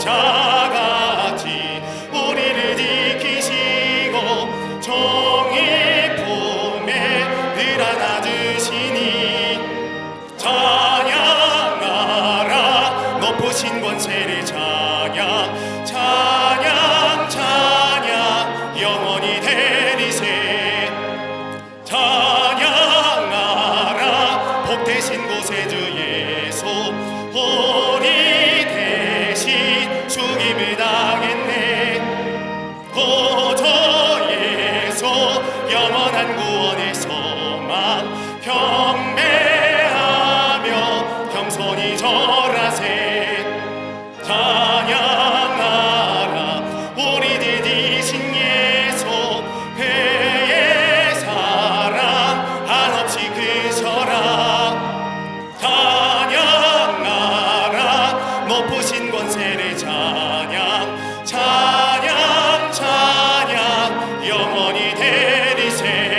자같이 우리를 지키시고 종일 품에 늘 안아주시니 찬양하라 높으신 권세를 찬양 찬양 찬양 영원히 되리세 찬양하라 복되신 곳에 주 예수 우리 대신 죽임을 당했네 구주 예수 영원한 구원의 소망 경배하며 겸손히 절하세 찬양하라 우리들 지신 예수 회의 사랑 한없이 크셔라 찬양하라 높으신 권세를 찬양 찬양 찬양 영원히 되리세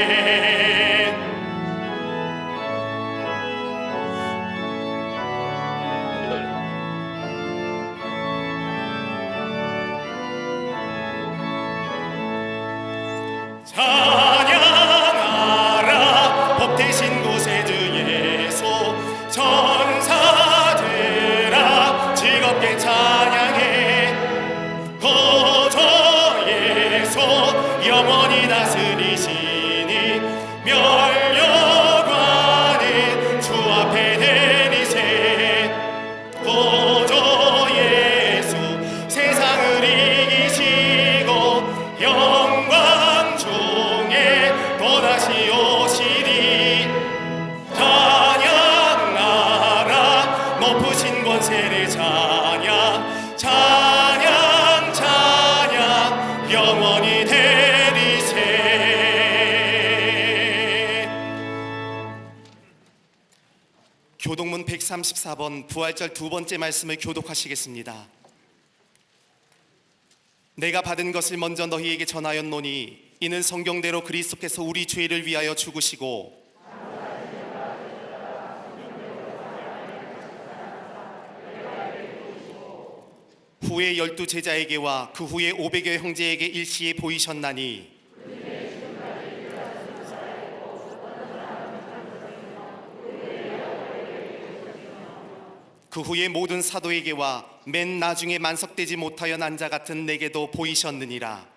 찬양하라 복되신 곳에 주 예수 천사들아 즐겁게 찬양해 구주 예수 영원히 다스리시니 멸류관을 주 앞에 내리세 구주 예수 세상을 이기시고 영광 중에 또다시 오시리 찬양하라 높으신 권세를 찬양 찬양 찬양 영원히 되리세 교독문 134번 부활절 두 번째 말씀을 교독하시겠습니다. 내가 받은 것을 먼저 너희에게 전하였노니 이는 성경대로 그리스도께서 우리 죄를 위하여 죽으시고 후에 12 제자에게와 그 후에 500여 형제에게 일시에 보이셨나니 그 후에 모든 사도에게와 맨 나중에 만석되지 못하여 난 자 같은 내게도 보이셨느니라.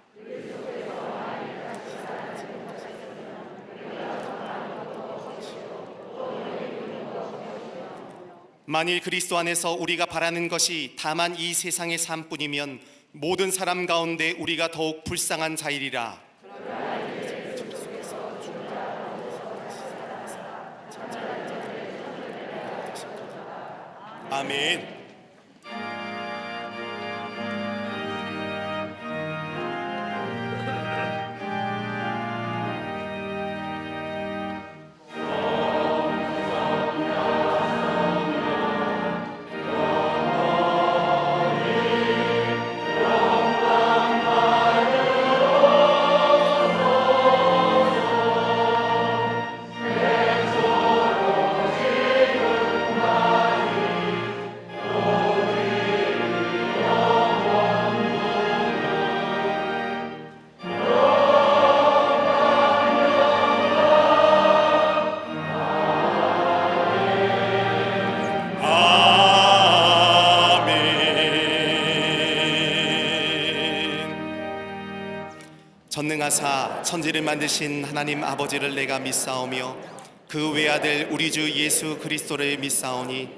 만일 그리스도 안에서 우리가 바라는 것이 다만 이 세상의 삶뿐이면 모든 사람 가운데 우리가 더욱 불쌍한 자이리라. 아멘. 전능하사 천지를 만드신 하나님 아버지를 내가 믿사오며 그 외아들 우리 주 예수 그리스도를 믿사오니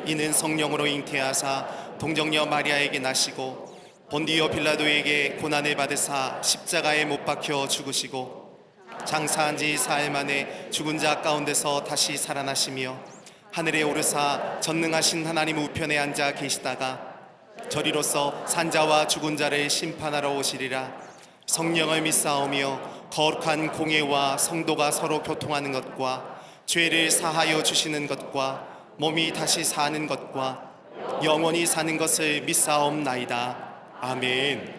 이는 성령으로 잉태하사 동정녀 마리아에게 나시고 본디오 빌라도에게 고난을 받으사 십자가에 못 박혀 죽으시고 장사한 지 사흘 만에 죽은 자 가운데서 다시 살아나시며 하늘에 오르사 전능하신 하나님 우편에 앉아 계시다가 저리로서 산자와 죽은 자를 심판하러 오시리라. 성령을 믿사오며 거룩한 공예와 성도가 서로 교통하는 것과 죄를 사하여 주시는 것과 몸이 다시 사는 것과 영원히 사는 것을 믿사옵나이다. 아멘.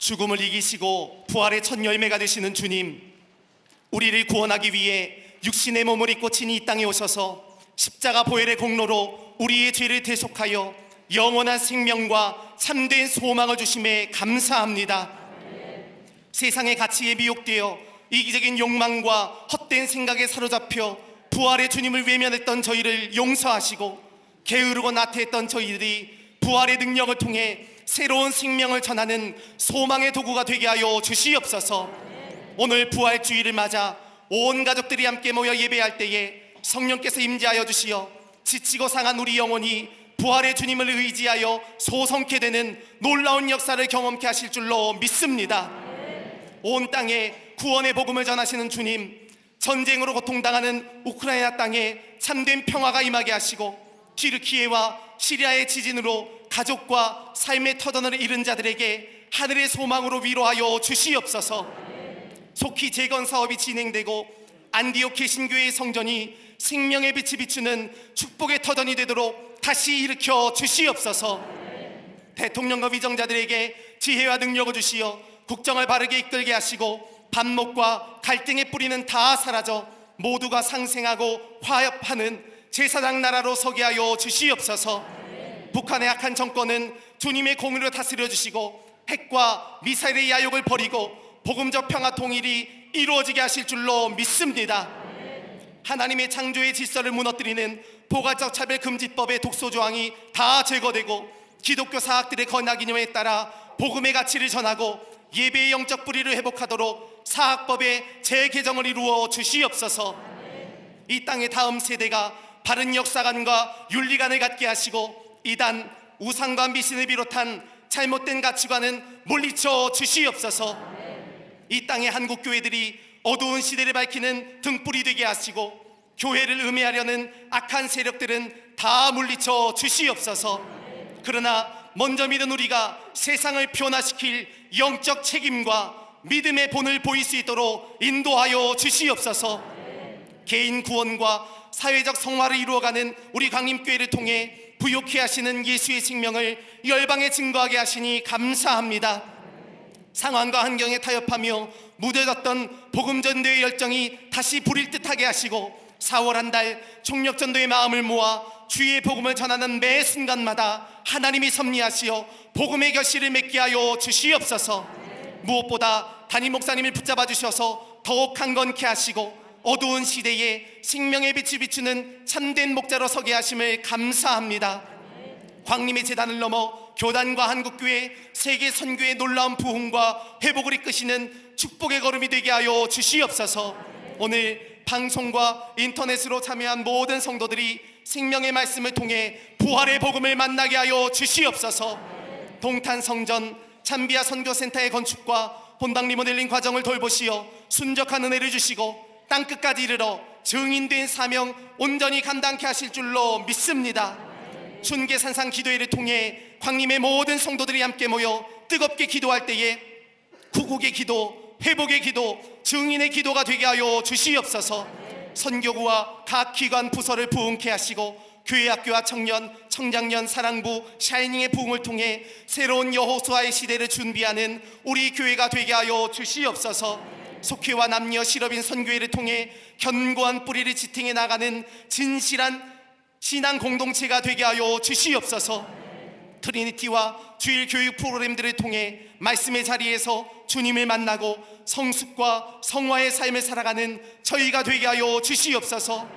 죽음을 이기시고 부활의 첫 열매가 되시는 주님, 우리를 구원하기 위해 육신의 몸을 입고 친히 이 땅에 오셔서 십자가 보혈의 공로로 우리의 죄를 대속하여 영원한 생명과 참된 소망을 주심에 감사합니다. 세상의 가치에 미혹되어 이기적인 욕망과 헛된 생각에 사로잡혀 부활의 주님을 외면했던 저희를 용서하시고, 게으르고 나태했던 저희들이 부활의 능력을 통해 새로운 생명을 전하는 소망의 도구가 되게 하여 주시옵소서. 오늘 부활주의를 맞아 온 가족들이 함께 모여 예배할 때에 성령께서 임재하여 주시어 지치고 상한 우리 영혼이 부활의 주님을 의지하여 소성케 되는 놀라운 역사를 경험케 하실 줄로 믿습니다. 온 땅에 구원의 복음을 전하시는 주님, 전쟁으로 고통당하는 우크라이나 땅에 참된 평화가 임하게 하시고, 튀르키예와 시리아의 지진으로 가족과 삶의 터전을 잃은 자들에게 하늘의 소망으로 위로하여 주시옵소서. 속히 재건 사업이 진행되고 안디오키 신교회의 성전이 생명의 빛이 비추는 축복의 터전이 되도록 다시 일으켜 주시옵소서. 대통령과 위정자들에게 지혜와 능력을 주시어 국정을 바르게 이끌게 하시고, 반목과 갈등의 뿌리는 다 사라져 모두가 상생하고 화합하는 제사장 나라로 서게 하여 주시옵소서. 북한의 악한 정권은 주님의 공의로 다스려 주시고 핵과 미사일의 야욕을 버리고 복음적 평화 통일이 이루어지게 하실 줄로 믿습니다. 하나님의 창조의 질서를 무너뜨리는 포괄적 차별금지법의 독소조항이 다 제거되고 기독교 사학들의 건학이념에 따라 복음의 가치를 전하고 예배의 영적 뿌리를 회복하도록 사학법의 재개정을 이루어 주시옵소서. 이 땅의 다음 세대가 바른 역사관과 윤리관을 갖게 하시고 이단, 우상과 미신을 비롯한 잘못된 가치관은 물리쳐 주시옵소서. 이 땅의 한국 교회들이 어두운 시대를 밝히는 등불이 되게 하시고 교회를 음해하려는 악한 세력들은 다 물리쳐 주시옵소서. 그러나 먼저 믿은 우리가 세상을 변화시킬 영적 책임과 믿음의 본을 보일 수 있도록 인도하여 주시옵소서. 개인 구원과 사회적 성화를 이루어가는 우리 광림교회를 통해 부욕케 하시는 예수의 생명을 열방에 증거하게 하시니 감사합니다. 상황과 환경에 타협하며 무뎌졌던 복음전도의 열정이 다시 불일 듯하게 하시고 4월 한 달 총력전도의 마음을 모아 주의 복음을 전하는 매 순간마다 하나님이 섭리하시어 복음의 결실을 맺게 하여 주시옵소서. 무엇보다 담임 목사님을 붙잡아 주셔서 더욱 강건케 하시고 어두운 시대에 생명의 빛을 비추는 참된 목자로 서게 하심을 감사합니다. 광림의 재단을 넘어 교단과 한국교회, 세계 선교의 놀라운 부흥과 회복을 이끄시는 축복의 걸음이 되게 하여 주시옵소서. 오늘 방송과 인터넷으로 참여한 모든 성도들이 생명의 말씀을 통해 부활의 복음을 만나게 하여 주시옵소서. 동탄 성전 참비아 선교센터의 건축과 본당 리모델링 과정을 돌보시어 순적한 은혜를 주시고 땅끝까지 이르러 증인된 사명 온전히 감당케 하실 줄로 믿습니다. 춘계산상 기도회를 통해 광림의 모든 성도들이 함께 모여 뜨겁게 기도할 때에 구국의 기도, 회복의 기도, 증인의 기도가 되게 하여 주시옵소서. 선교구와 각 기관 부서를 부흥케 하시고 교회, 학교와 청년, 청장년, 사랑부, 샤이닝의 부흥을 통해 새로운 여호수아의 시대를 준비하는 우리 교회가 되게 하여 주시옵소서. 속회와 남녀 실업인 선교회를 통해 견고한 뿌리를 지탱해 나가는 진실한 신앙 공동체가 되게 하여 주시옵소서. 트리니티와 주일 교육 프로그램들을 통해 말씀의 자리에서 주님을 만나고 성숙과 성화의 삶을 살아가는 저희가 되게 하여 주시옵소서.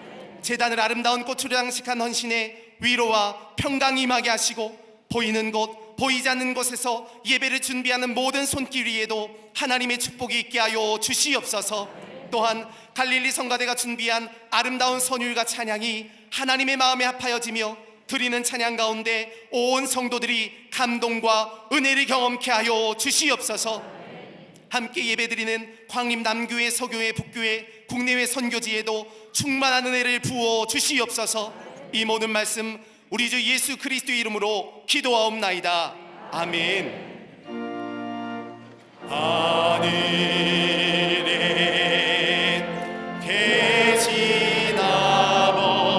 재단을 아름다운 꽃으로 장식한 헌신에 위로와 평강이 임하게 하시고 보이는 곳, 보이지 않는 곳에서 예배를 준비하는 모든 손길 위에도 하나님의 축복이 있게 하여 주시옵소서. 또한 갈릴리 성가대가 준비한 아름다운 선율과 찬양이 하나님의 마음에 합하여지며 드리는 찬양 가운데 온 성도들이 감동과 은혜를 경험케 하여 주시옵소서. 함께 예배드리는 광림 남교회, 서교회, 북교회, 국내외 선교지에도 충만한 은혜를 부어 주시옵소서. 이 모든 말씀 우리 주 예수 그리스도의 이름으로 기도하옵나이다. 아멘. 하늘에 계신 아버지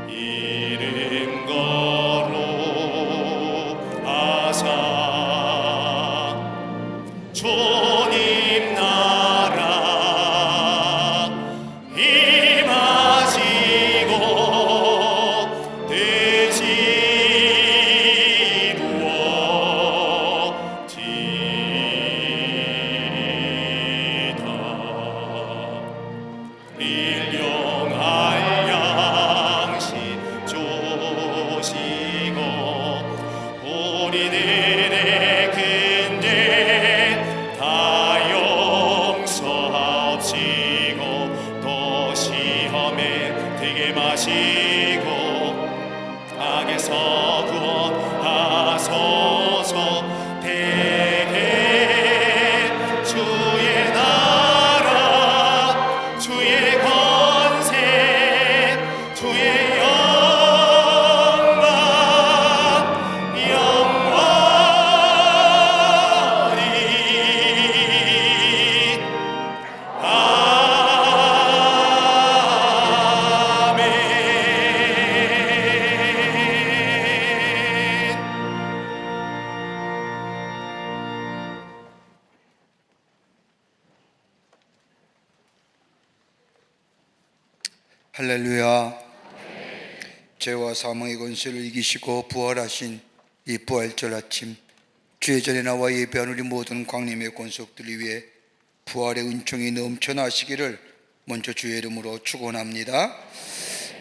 이름 거룩하사 할렐루야. 죄와 사망의 권세를 이기시고 부활하신 이 부활절 아침, 주의 전에 나와 예배한 우리 모든 광림의 권속들을 위해 부활의 은총이 넘쳐나시기를 먼저 주의 이름으로 축원합니다.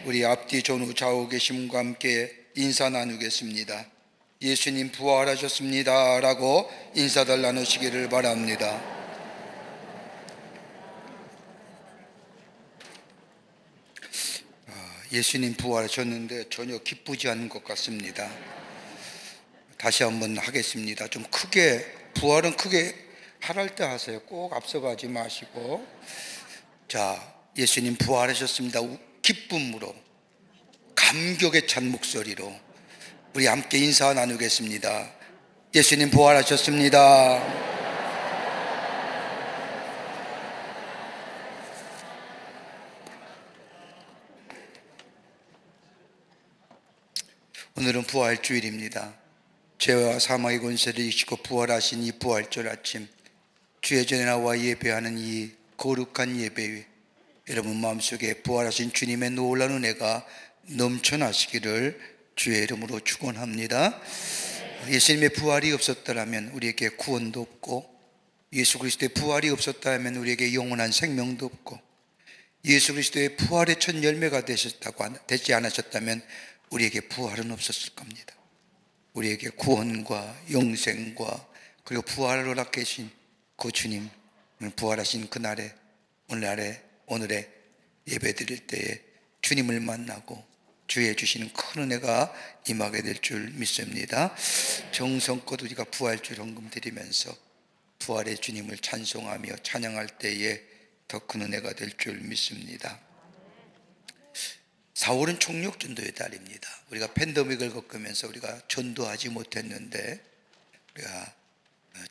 우리 앞뒤 전후 좌우 계심과 함께 인사 나누겠습니다. 예수님 부활하셨습니다 라고 인사들 나누시기를 바랍니다. 예수님 부활하셨는데 전혀 기쁘지 않은 것 같습니다. 다시 한번 하겠습니다. 좀 크게, 부활은 크게 할할 때 하세요. 꼭 앞서가지 마시고. 자, 예수님 부활하셨습니다. 기쁨으로, 감격에 찬 목소리로 우리 함께 인사 나누겠습니다. 예수님 부활하셨습니다. 오늘은 부활주일입니다. 죄와 사망의 권세를 이기시고 부활하신 이 부활절 아침, 주의 전에 나와 예배하는 이 거룩한 예배, 여러분 마음속에 부활하신 주님의 놀라운 은혜가 넘쳐나시기를 주의 이름으로 축원합니다. 예수님의 부활이 없었더라면 우리에게 구원도 없고, 예수 그리스도의 부활이 없었다면 우리에게 영원한 생명도 없고, 예수 그리스도의 부활의 첫 열매가 되지 않으셨다면 우리에게 부활은 없었을 겁니다. 우리에게 구원과 영생과 그리고 부활을 허락하신 그 주님, 부활하신 그날에 오늘의 예배 드릴 때에 주님을 만나고 주의 주시는 큰 은혜가 임하게 될 줄 믿습니다. 정성껏 우리가 부활주일 헌금 드리면서 부활의 주님을 찬송하며 찬양할 때에 더 큰 은혜가 될 줄 믿습니다. 4월은 총력전도의 달입니다. 우리가 팬데믹을 겪으면서 우리가 전도하지 못했는데 우리가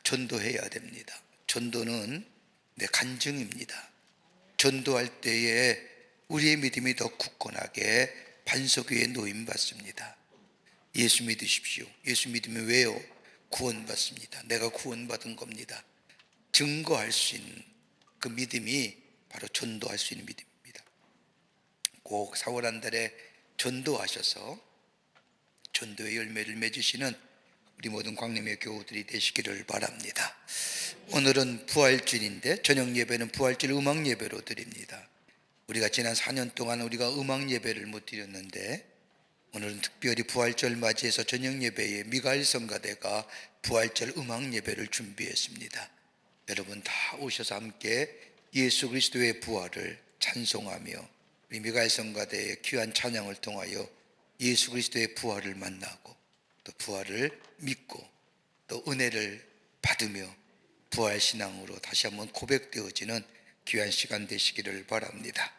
전도해야 됩니다. 전도는 내 간증입니다. 전도할 때에 우리의 믿음이 더 굳건하게 반석 위에 놓임받습니다. 예수 믿으십시오. 예수 믿으면 왜요? 구원받습니다. 내가 구원받은 겁니다. 증거할 수 있는 그 믿음이 바로 전도할 수 있는 믿음입니다. 꼭 4월 한 달에 전도하셔서 전도의 열매를 맺으시는 우리 모든 광림의 교우들이 되시기를 바랍니다. 오늘은 부활주일인데 저녁 예배는 부활주일 음악 예배로 드립니다. 우리가 지난 4년 동안 우리가 음악 예배를 못 드렸는데 오늘은 특별히 부활절 맞이해서 저녁 예배에 미가엘 성가대가 부활절 음악 예배를 준비했습니다. 여러분 다 오셔서 함께 예수 그리스도의 부활을 찬송하며 우리 미가엘 성가대의 귀한 찬양을 통하여 예수 그리스도의 부활을 만나고 또 부활을 믿고 또 은혜를 받으며 부활신앙으로 다시 한번 고백되어지는 귀한 시간 되시기를 바랍니다.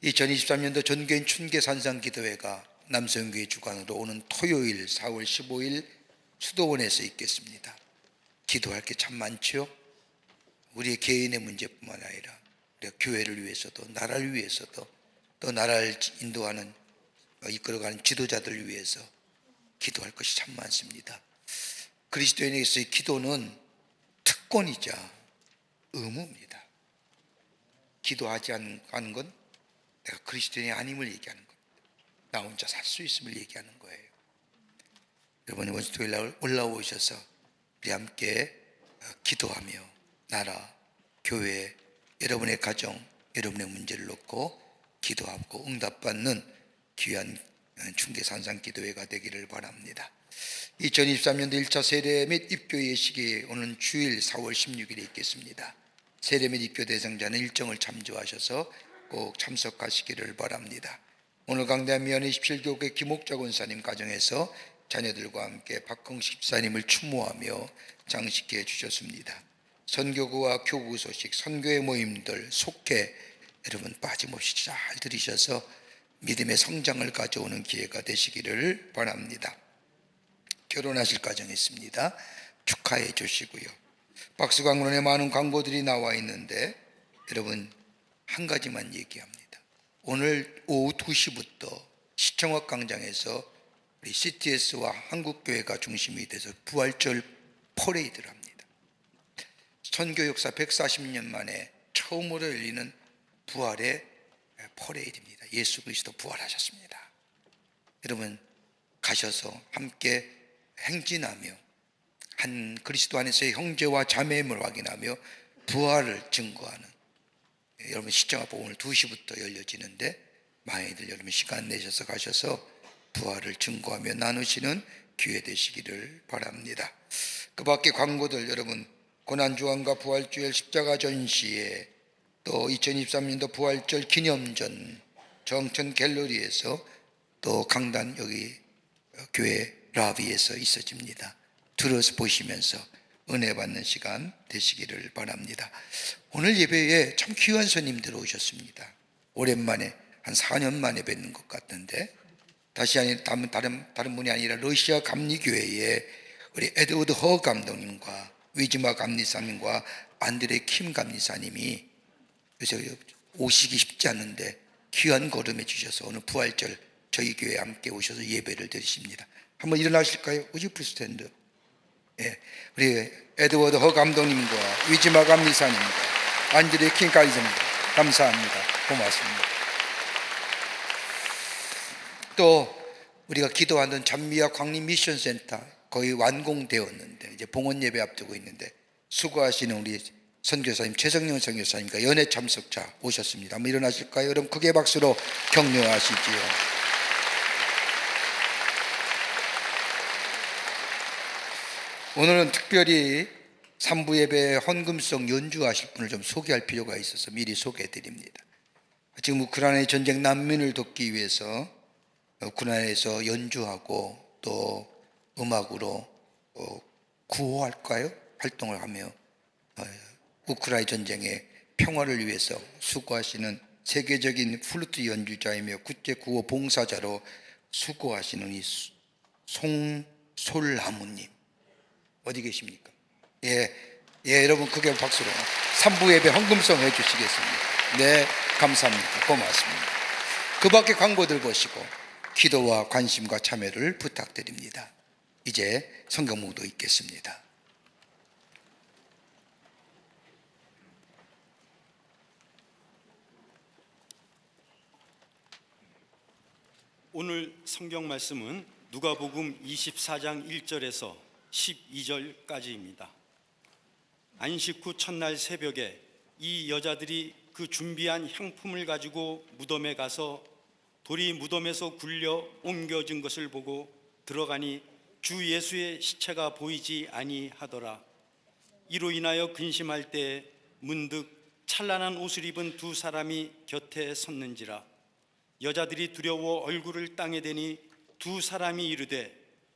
2023년도 전교인 춘계산상기도회가 남성교회 주관으로 오는 토요일 4월 15일 수도원에서 있겠습니다. 기도할 게 참 많죠. 우리의 개인의 문제뿐만 아니라 우리가 교회를 위해서도 나라를 위해서도 또 나라를 인도하는 이끌어가는 지도자들을 위해서 기도할 것이 참 많습니다. 그리스도인에게서의 기도는 특권이자 의무입니다. 기도하지 않는 건 내가 그리스도인이 아님을 얘기하는 겁니다. 나 혼자 살 수 있음을 얘기하는 거예요. 여러분 이번 주 토요일 날 올라오셔서 우리 함께 기도하며 나라, 교회, 여러분의 가정, 여러분의 문제를 놓고 기도하고 응답받는 귀한 춘계산상기도회가 되기를 바랍니다. 2023년도 1차 세례 및 입교 예식이 오는 주일 4월 16일에 있겠습니다. 세례 및 입교 대상자는 일정을 참조하셔서 꼭 참석하시기를 바랍니다. 오늘 강대한 미안의 27교회 김옥자 권사님 가정에서 자녀들과 함께 박흥식 집사님을 추모하며 장식해 주셨습니다. 선교구와 교구 소식, 선교회 모임들, 속회 여러분 빠짐없이 잘 들으셔서 믿음의 성장을 가져오는 기회가 되시기를 바랍니다. 결혼하실 가정이 있습니다. 축하해 주시고요. 박수광론에 많은 광고들이 나와 있는데 여러분 한 가지만 얘기합니다. 오늘 오후 2시부터 시청역 광장에서 우리 CTS와 한국교회가 중심이 돼서 부활절 퍼레이드를 합니다. 선교 역사 140년 만에 처음으로 열리는 부활의 퍼레이드입니다. 예수 그리스도 부활하셨습니다. 여러분 가셔서 함께 행진하며 한 그리스도 안에서의 형제와 자매임을 확인하며 부활을 증거하는, 여러분 시청하고 오늘 2시부터 열려지는데 많이들 여러분 시간 내셔서 가셔서 부활을 증거하며 나누시는 기회 되시기를 바랍니다. 그 밖에 광고들, 여러분 고난주간과 부활주일 십자가 전시회, 또 2023년도 부활절 기념전 정천 갤러리에서, 또 강단 여기 교회 라비에서 있어집니다. 들어서 보시면서 은혜 받는 시간 되시기를 바랍니다. 오늘 예배에 참 귀한 손님들 오셨습니다. 오랜만에 한 4년 만에 뵙는 것 같은데, 다시 아니라 다른 분이 아니라 러시아 감리교회의 우리 에드워드 허 감독님과 위즈마 감리사님과 안드레 킴 감리사님이 요새 오시기 쉽지 않은데 귀한 걸음해 주셔서 오늘 부활절 저희 교회에 함께 오셔서 예배를 드리십니다. 한번 일어나실까요? Would you please stand? 예, 우리 에드워드 허 감독님과 위즈마 감리사님과 안드레 킴 감리사님 감사합니다. 고맙습니다. 또 우리가 기도하는 잔미아 광림 미션 센터 거의 완공되었는데 이제 봉헌 예배 앞두고 있는데 수고하시는 우리 선교사님 최성령 선교사님과 연회 참석자 오셨습니다. 한번 일어나실까요? 여러분 크게 박수로 격려하시지요. 오늘은 특별히 3부 예배 헌금송 연주하실 분을 좀 소개할 필요가 있어서 미리 소개해 드립니다. 지금 우크라이나의 전쟁 난민을 돕기 위해서 우크라이나에서 연주하고 또 음악으로 구호할까요? 활동을 하며 우크라이나 전쟁의 평화를 위해서 수고하시는 세계적인 플루트 연주자이며 국제 구호 봉사자로 수고하시는 이 송솔나무님 어디 계십니까? 예, 여러분 크게 박수로 3부 예배 헌금송 해주시겠습니다. 네, 감사합니다. 고맙습니다. 그 밖에 광고들 보시고 기도와 관심과 참여를 부탁드립니다. 이제 성경 묵도 읽겠습니다. 오늘 성경 말씀은 누가복음 24장 1절에서 12절까지입니다. 안식 후 첫날 새벽에 이 여자들이 그 준비한 향품을 가지고 무덤에 가서 돌이 무덤에서 굴려 옮겨진 것을 보고 들어가니 주 예수의 시체가 보이지 아니하더라. 이로 인하여 근심할 때 문득 찬란한 옷을 입은 두 사람이 곁에 섰는지라. 여자들이 두려워 얼굴을 땅에 대니 두 사람이 이르되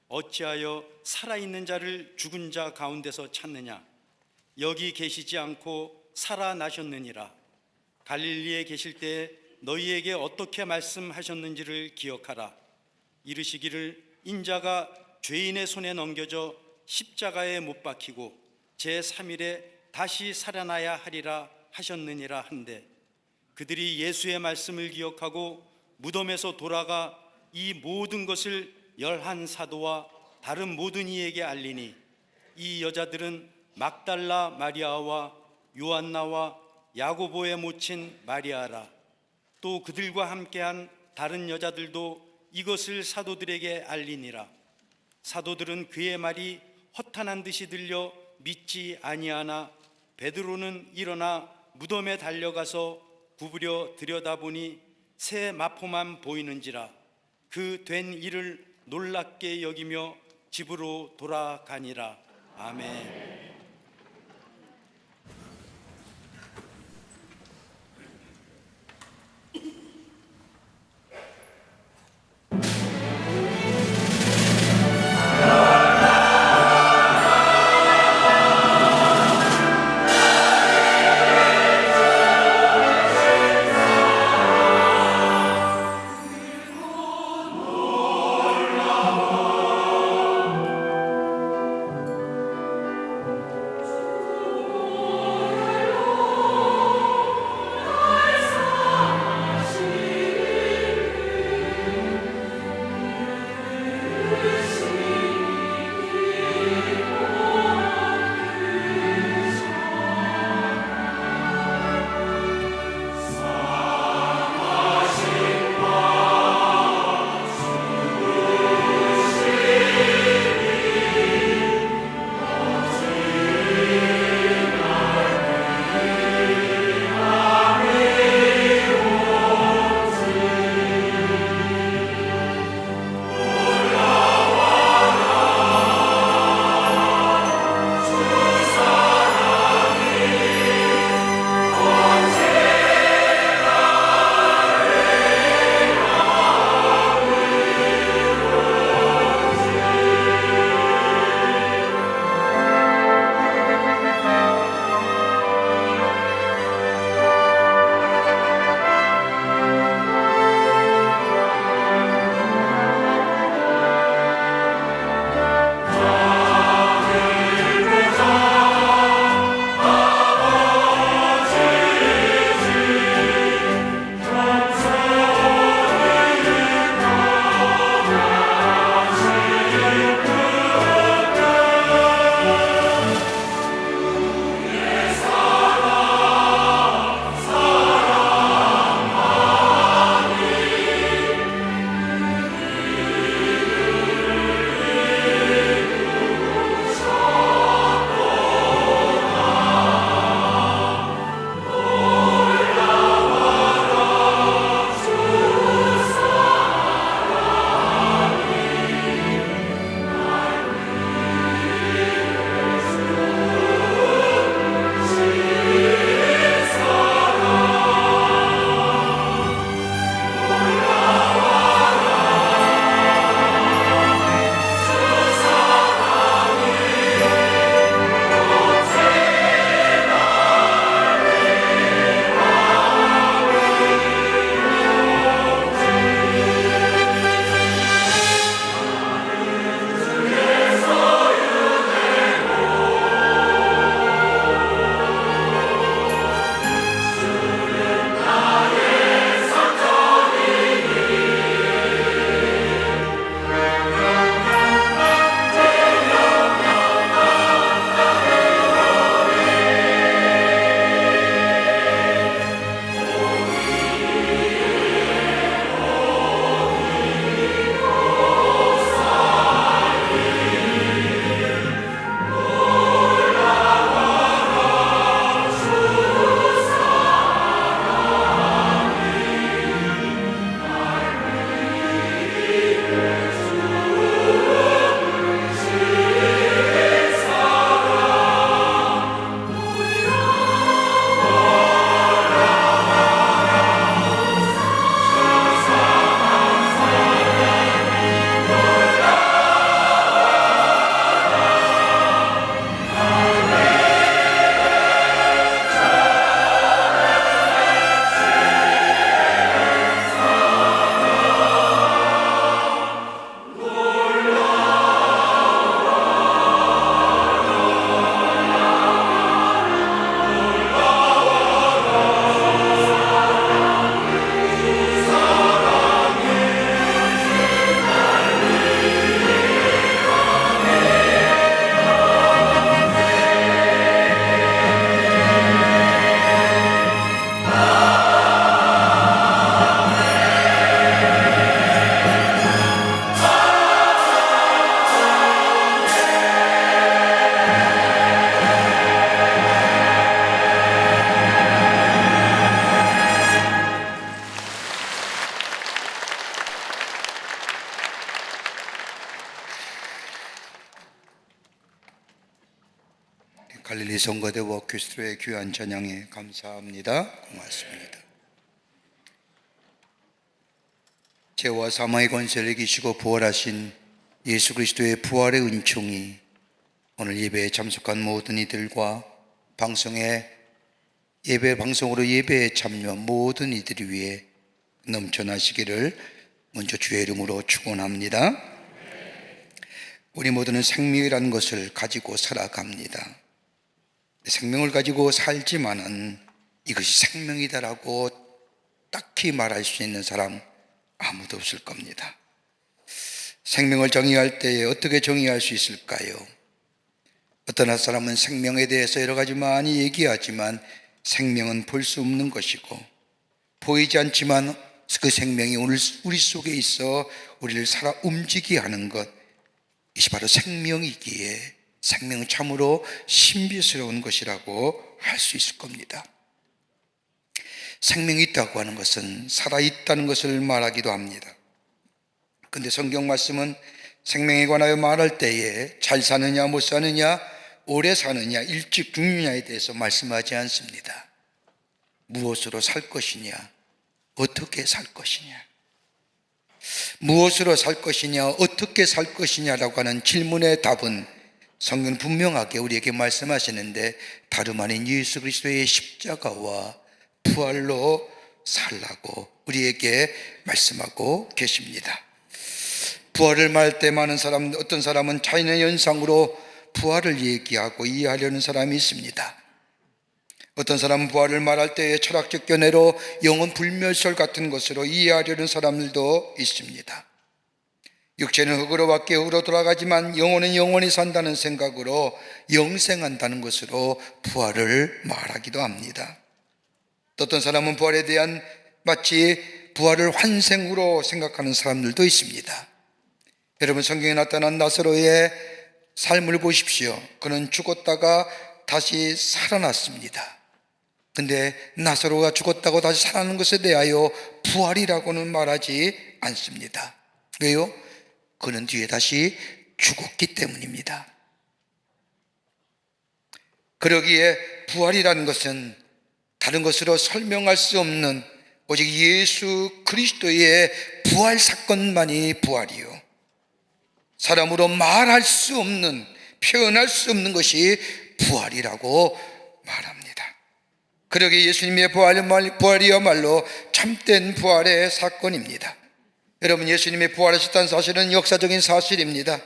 어찌하여 살아있는 자를 죽은 자 가운데서 찾느냐. 여기 계시지 않고 살아나셨느니라. 갈릴리에 계실 때 너희에게 어떻게 말씀하셨는지를 기억하라. 이르시기를 인자가 죄인의 손에 넘겨져 십자가에 못 박히고 제3일에 다시 살아나야 하리라 하셨느니라 한데, 그들이 예수의 말씀을 기억하고 무덤에서 돌아가 이 모든 것을 11사도와 다른 모든 이에게 알리니, 이 여자들은 막달라 마리아와 요한나와 야고보의 모친 마리아라. 또 그들과 함께한 다른 여자들도 이것을 사도들에게 알리니라. 사도들은 그의 말이 허탄한 듯이 들려 믿지 아니하나 베드로는 일어나 무덤에 달려가서 구부려 들여다보니 새 마포만 보이는지라. 그 된 일을 놀랍게 여기며 집으로 돌아가니라. 아멘. 갈릴리 성가대와 오케스트라의 귀한 찬양에 감사합니다. 고맙습니다. 죄와 사망의 권세를 이기시고 부활하신 예수 그리스도의 부활의 은총이 오늘 예배에 참석한 모든 이들과 방송으로 예배에 참여한 모든 이들 위해 넘쳐나시기를 먼저 주의 이름으로 축원합니다. 우리 모두는 생명이라는 것을 가지고 살아갑니다. 생명을 가지고 살지만은 이것이 생명이다라고 딱히 말할 수 있는 사람 아무도 없을 겁니다. 생명을 정의할 때에 어떻게 정의할 수 있을까요? 어떤 사람은 생명에 대해서 여러 가지 많이 얘기하지만 생명은 볼 수 없는 것이고 보이지 않지만 그 생명이 오늘 우리 속에 있어 우리를 살아 움직이게 하는 것, 이것이 바로 생명이기에 생명은 참으로 신비스러운 것이라고 할 수 있을 겁니다. 생명이 있다고 하는 것은 살아있다는 것을 말하기도 합니다. 그런데 성경 말씀은 생명에 관하여 말할 때에 잘 사느냐 못 사느냐 오래 사느냐 일찍 죽느냐에 대해서 말씀하지 않습니다. 무엇으로 살 것이냐, 어떻게 살 것이냐, 무엇으로 살 것이냐, 어떻게 살 것이냐라고 하는 질문의 답은 성경은 분명하게 우리에게 말씀하시는데 다름 아닌 예수 그리스도의 십자가와 부활로 살라고 우리에게 말씀하고 계십니다. 부활을 말할 때 많은 사람, 어떤 사람은 자연의 현상으로 부활을 얘기하고 이해하려는 사람이 있습니다. 어떤 사람은 부활을 말할 때 철학적 견해로 영혼 불멸설 같은 것으로 이해하려는 사람들도 있습니다. 육체는 흙으로 밖에 흙으로 돌아가지만 영혼은 영원히 산다는 생각으로 영생한다는 것으로 부활을 말하기도 합니다. 또 어떤 사람은 부활에 대한 마치 부활을 환생으로 생각하는 사람들도 있습니다. 여러분, 성경에 나타난 나사로의 삶을 보십시오. 그는 죽었다가 다시 살아났습니다. 근데 나사로가 죽었다고 다시 살아나는 것에 대하여 부활이라고는 말하지 않습니다. 왜요? 그는 뒤에 다시 죽었기 때문입니다. 그러기에 부활이라는 것은 다른 것으로 설명할 수 없는 오직 예수 그리스도의 부활 사건만이 부활이요, 사람으로 말할 수 없는, 표현할 수 없는 것이 부활이라고 말합니다. 그러기에 예수님의 부활이야말로 참된 부활의 사건입니다. 여러분, 예수님의 부활하셨다는 사실은 역사적인 사실입니다.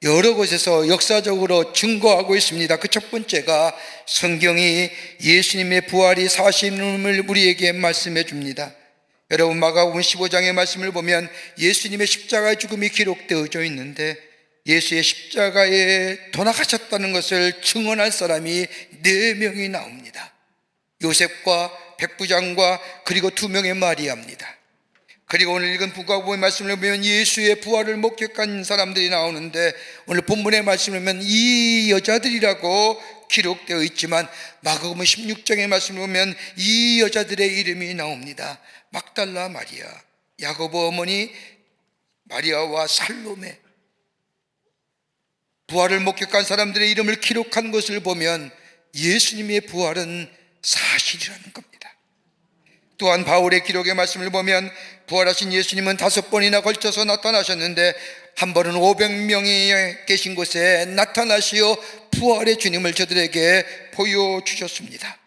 여러 곳에서 역사적으로 증거하고 있습니다. 그 첫 번째가 성경이 예수님의 부활이 사실임을 우리에게 말씀해 줍니다. 여러분, 마가복음 15장의 말씀을 보면 예수님의 십자가의 죽음이 기록되어져 있는데 예수의 십자가에 돌아가셨다는 것을 증언할 사람이 4명이 나옵니다. 요셉과 백부장과 그리고 2명의 마리아입니다. 그리고 오늘 읽은 누가복음의 말씀을 보면 예수의 부활을 목격한 사람들이 나오는데 오늘 본문의 말씀을 보면 이 여자들이라고 기록되어 있지만 마가복음 16장의 말씀을 보면 이 여자들의 이름이 나옵니다. 막달라 마리아, 야고보 어머니 마리아와 살로메. 부활을 목격한 사람들의 이름을 기록한 것을 보면 예수님의 부활은 사실이라는 겁니다. 또한 바울의 기록의 말씀을 보면 부활하신 예수님은 5번이나 걸쳐서 나타나셨는데 한 번은 500명이 계신 곳에 나타나시어 부활의 주님을 저들에게 보여주셨습니다.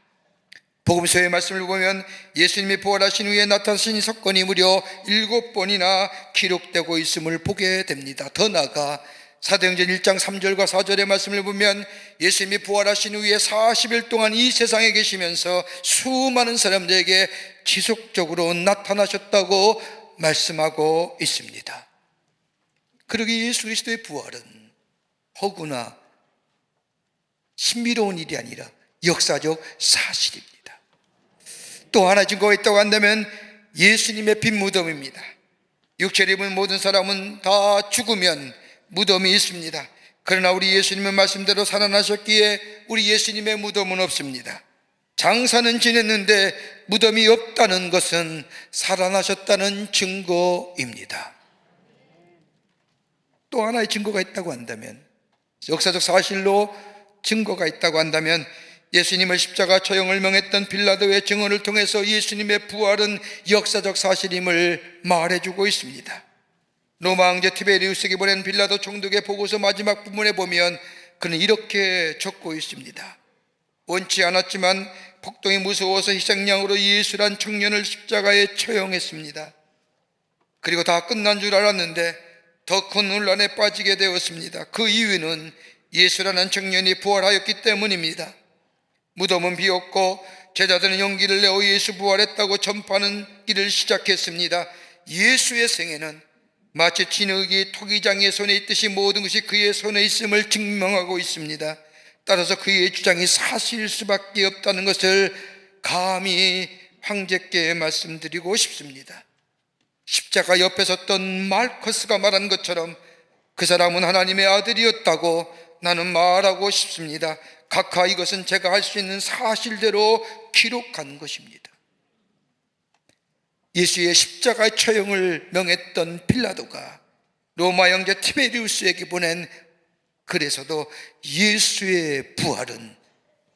복음서의 말씀을 보면 예수님이 부활하신 후에 나타나신 사건이 무려 7번이나 기록되고 있음을 보게 됩니다. 더 나아가 사도행전 1장 3절과 4절의 말씀을 보면 예수님이 부활하신 후에 40일 동안 이 세상에 계시면서 수많은 사람들에게 지속적으로 나타나셨다고 말씀하고 있습니다. 그러기에 예수 그리스도의 부활은 허구나 신비로운 일이 아니라 역사적 사실입니다. 또 하나 증거가 있다고 한다면 예수님의 빈 무덤입니다. 육체를 입은 모든 사람은 다 죽으면 무덤이 있습니다. 그러나 우리 예수님의 말씀대로 살아나셨기에 우리 예수님의 무덤은 없습니다. 장사는 지냈는데 무덤이 없다는 것은 살아나셨다는 증거입니다. 또 하나의 증거가 있다고 한다면 역사적 사실로 증거가 있다고 한다면 예수님을 십자가 처형을 명했던 빌라도의 증언을 통해서 예수님의 부활은 역사적 사실임을 말해주고 있습니다. 로마 황제 티베리우스에게 보낸 빌라도 총독의 보고서 마지막 부분에 보면 그는 이렇게 적고 있습니다. 원치 않았지만 폭동이 무서워서 희생양으로 예수란 청년을 십자가에 처형했습니다. 그리고 다 끝난 줄 알았는데 더 큰 혼란에 빠지게 되었습니다. 그 이유는 예수라는 청년이 부활하였기 때문입니다. 무덤은 비었고 제자들은 용기를 내어 예수 부활했다고 전파하는 일을 시작했습니다. 예수의 생애는 마치 진흙이 토기장의 손에 있듯이 모든 것이 그의 손에 있음을 증명하고 있습니다. 따라서 그의 주장이 사실일 수밖에 없다는 것을 감히 황제께 말씀드리고 싶습니다. 십자가 옆에 섰던 말커스가 말한 것처럼 그 사람은 하나님의 아들이었다고 나는 말하고 싶습니다. 각하 이것은 제가 할 수 있는 사실대로 기록한 것입니다. 예수의 십자가의 처형을 명했던 빌라도가 로마 형제 티베리우스에게 보낸 글에서도 예수의 부활은